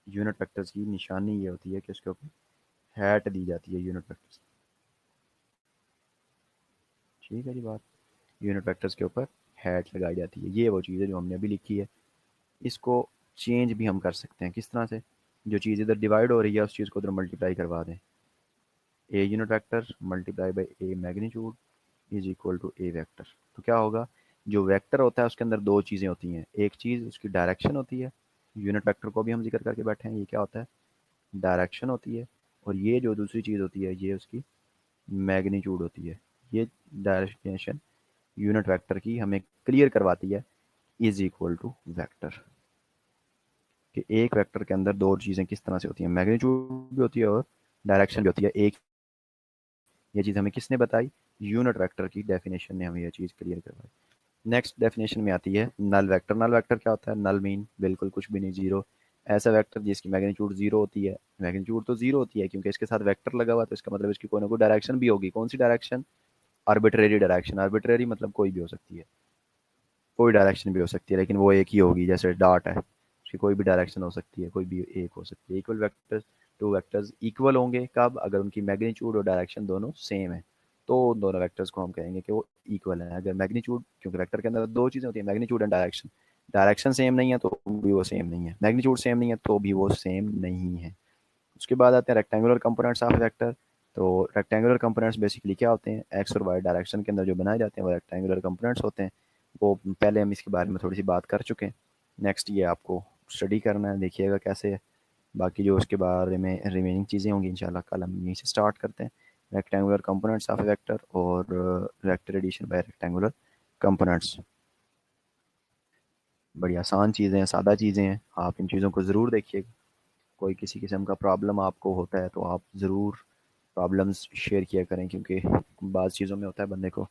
यूनिट वेक्टर्स की निशानी ये होती है कि उसके ऊपर हैट दी जाती है यूनिट वेक्टर्स। ठीक है जी बात, यूनिट वेक्टर्स के ऊपर हैट लगाई जाती है। ये वो चीज़ है जो हमने अभी लिखी है। इसको चेंज भी हम कर सकते हैं। किस तरह से? जो चीज़ इधर डिवाइड हो रही है उस चीज़ को उधर मल्टीप्लाई करवा दें। A unit vector multiply by a magnitude is equal to a vector. तो क्या होगा? जो वेक्टर होता है उसके अंदर दो चीज़ें होती हैं। एक चीज़ उसकी डायरेक्शन होती है, यूनिट वेक्टर को भी हम जिक्र करके बैठे हैं, ये क्या होता है? डायरेक्शन होती है। और ये जो दूसरी चीज़ होती है ये उसकी मैग्नीट्यूड होती है। ये डायरेक्शन यूनिट वेक्टर की हमें क्लियर करवाती है इज इक्वल टू वेक्टर, कि एक वेक्टर के अंदर दो चीज़ें किस तरह से होती हैं, मैग्नीट्यूड भी होती है और डायरेक्शन भी होती है। एक ये चीज़ हमें किसने बताई? यूनिट वेक्टर की डेफिनेशन ने हमें ये चीज़ क्लियर करवाई। नेक्स्ट डेफिनेशन में आती है नल वेक्टर। नल वेक्टर क्या होता है? नल मीन बिल्कुल कुछ भी नहीं, जीरो। ऐसा वेक्टर जिसकी मैग्नीट्यूड जीरो होती है। मैग्नीट्यूड तो जीरो होती है क्योंकि इसके साथ वेक्टर लगा हुआ है, तो इसका मतलब इसकी कोई ना कोई डायरेक्शन भी होगी। कौन सी डायरेक्शन? Arbitrary direction. आर्बिट्रेरी मतलब कोई भी हो सकती है, कोई डायरेक्शन भी हो सकती है, लेकिन वो एक ही होगी। जैसे डॉट है, उसकी कोई भी डायरेक्शन हो सकती है, कोई भी एक हो सकती है। Equal vectors, two vectors equal होंगे कब? अगर उनकी मैग्नीट्यूड और डायरेक्शन दोनों सेम है, तो उन दोनों वेक्टर्स को हम कहेंगे कि वो इक्वल है। अगर मैग्नीट्यूड, क्योंकि वेक्टर के अंदर दो चीज़ें होती हैं, magnitude and direction. Direction same नहीं है तो भी वो सेम नहीं है, मैग्नीट्यूड सेम नहीं है तो भी वो सेम नहीं है। उसके बाद आते हैं रेक्टेंगुलर कंपोनेंट्स ऑफ वेक्टर। तो रेक्टेंगुलर कंपोनेंट्स बेसिकली क्या होते हैं? एक्स और वाई डायरेक्शन के अंदर जो बनाए जाते हैं वो रेक्टेंगुलर कंपोनेंट्स होते हैं। वो पहले हम इसके बारे में थोड़ी सी बात कर चुके हैं। नेक्स्ट ये आपको स्टडी करना है, देखिएगा कैसे है। बाकी जो उसके बारे में रिमेनिंग चीज़ें होंगी इंशाल्लाह कल हम यहीं से स्टार्ट करते हैं। रेक्टेंगुलर कंपोनेंट्स ऑफ वेक्टर और vector addition by rectangular components. बड़ी आसान चीज़ें हैं, सादा चीज़ें हैं, आप इन चीज़ों को ज़रूर देखिएगा। कोई किसी किस्म का प्रॉब्लम आपको होता है तो आप ज़रूर प्रॉब्लम्स शेयर किया करें, क्योंकि बाज़ चीज़ों में होता है बंदे को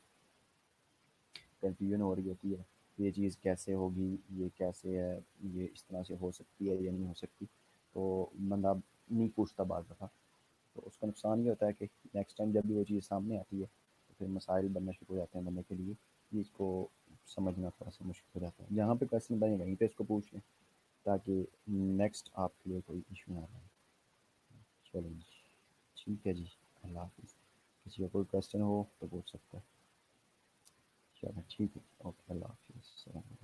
कंफ्यूजन हो रही होती है। ये चीज़ कैसे होगी, ये कैसे है, ये इस तरह से हो सकती है या नहीं हो सकती, तो बंदा नहीं पूछता बात दफ़ा। तो उसका नुकसान ये होता है कि नेक्स्ट टाइम जब भी वो चीज़ सामने आती है तो फिर मसाइल बनना शुरू हो जाते हैं बंदे के लिए, चीज़ को समझना थोड़ा सा मुश्किल हो जाता है। जहाँ पे क्वेश्चन बने वहीं पे इसको पूछ लें, ताकि नेक्स्ट आपके लिए कोई इशू ना बने। चलो जी, ठीक है जी, अल्लाह हाफिज़। किसी का कोई क्वेश्चन हो तो पूछ सकता है। चलो ठीक है, ओके, अल्लाह हाफिज़।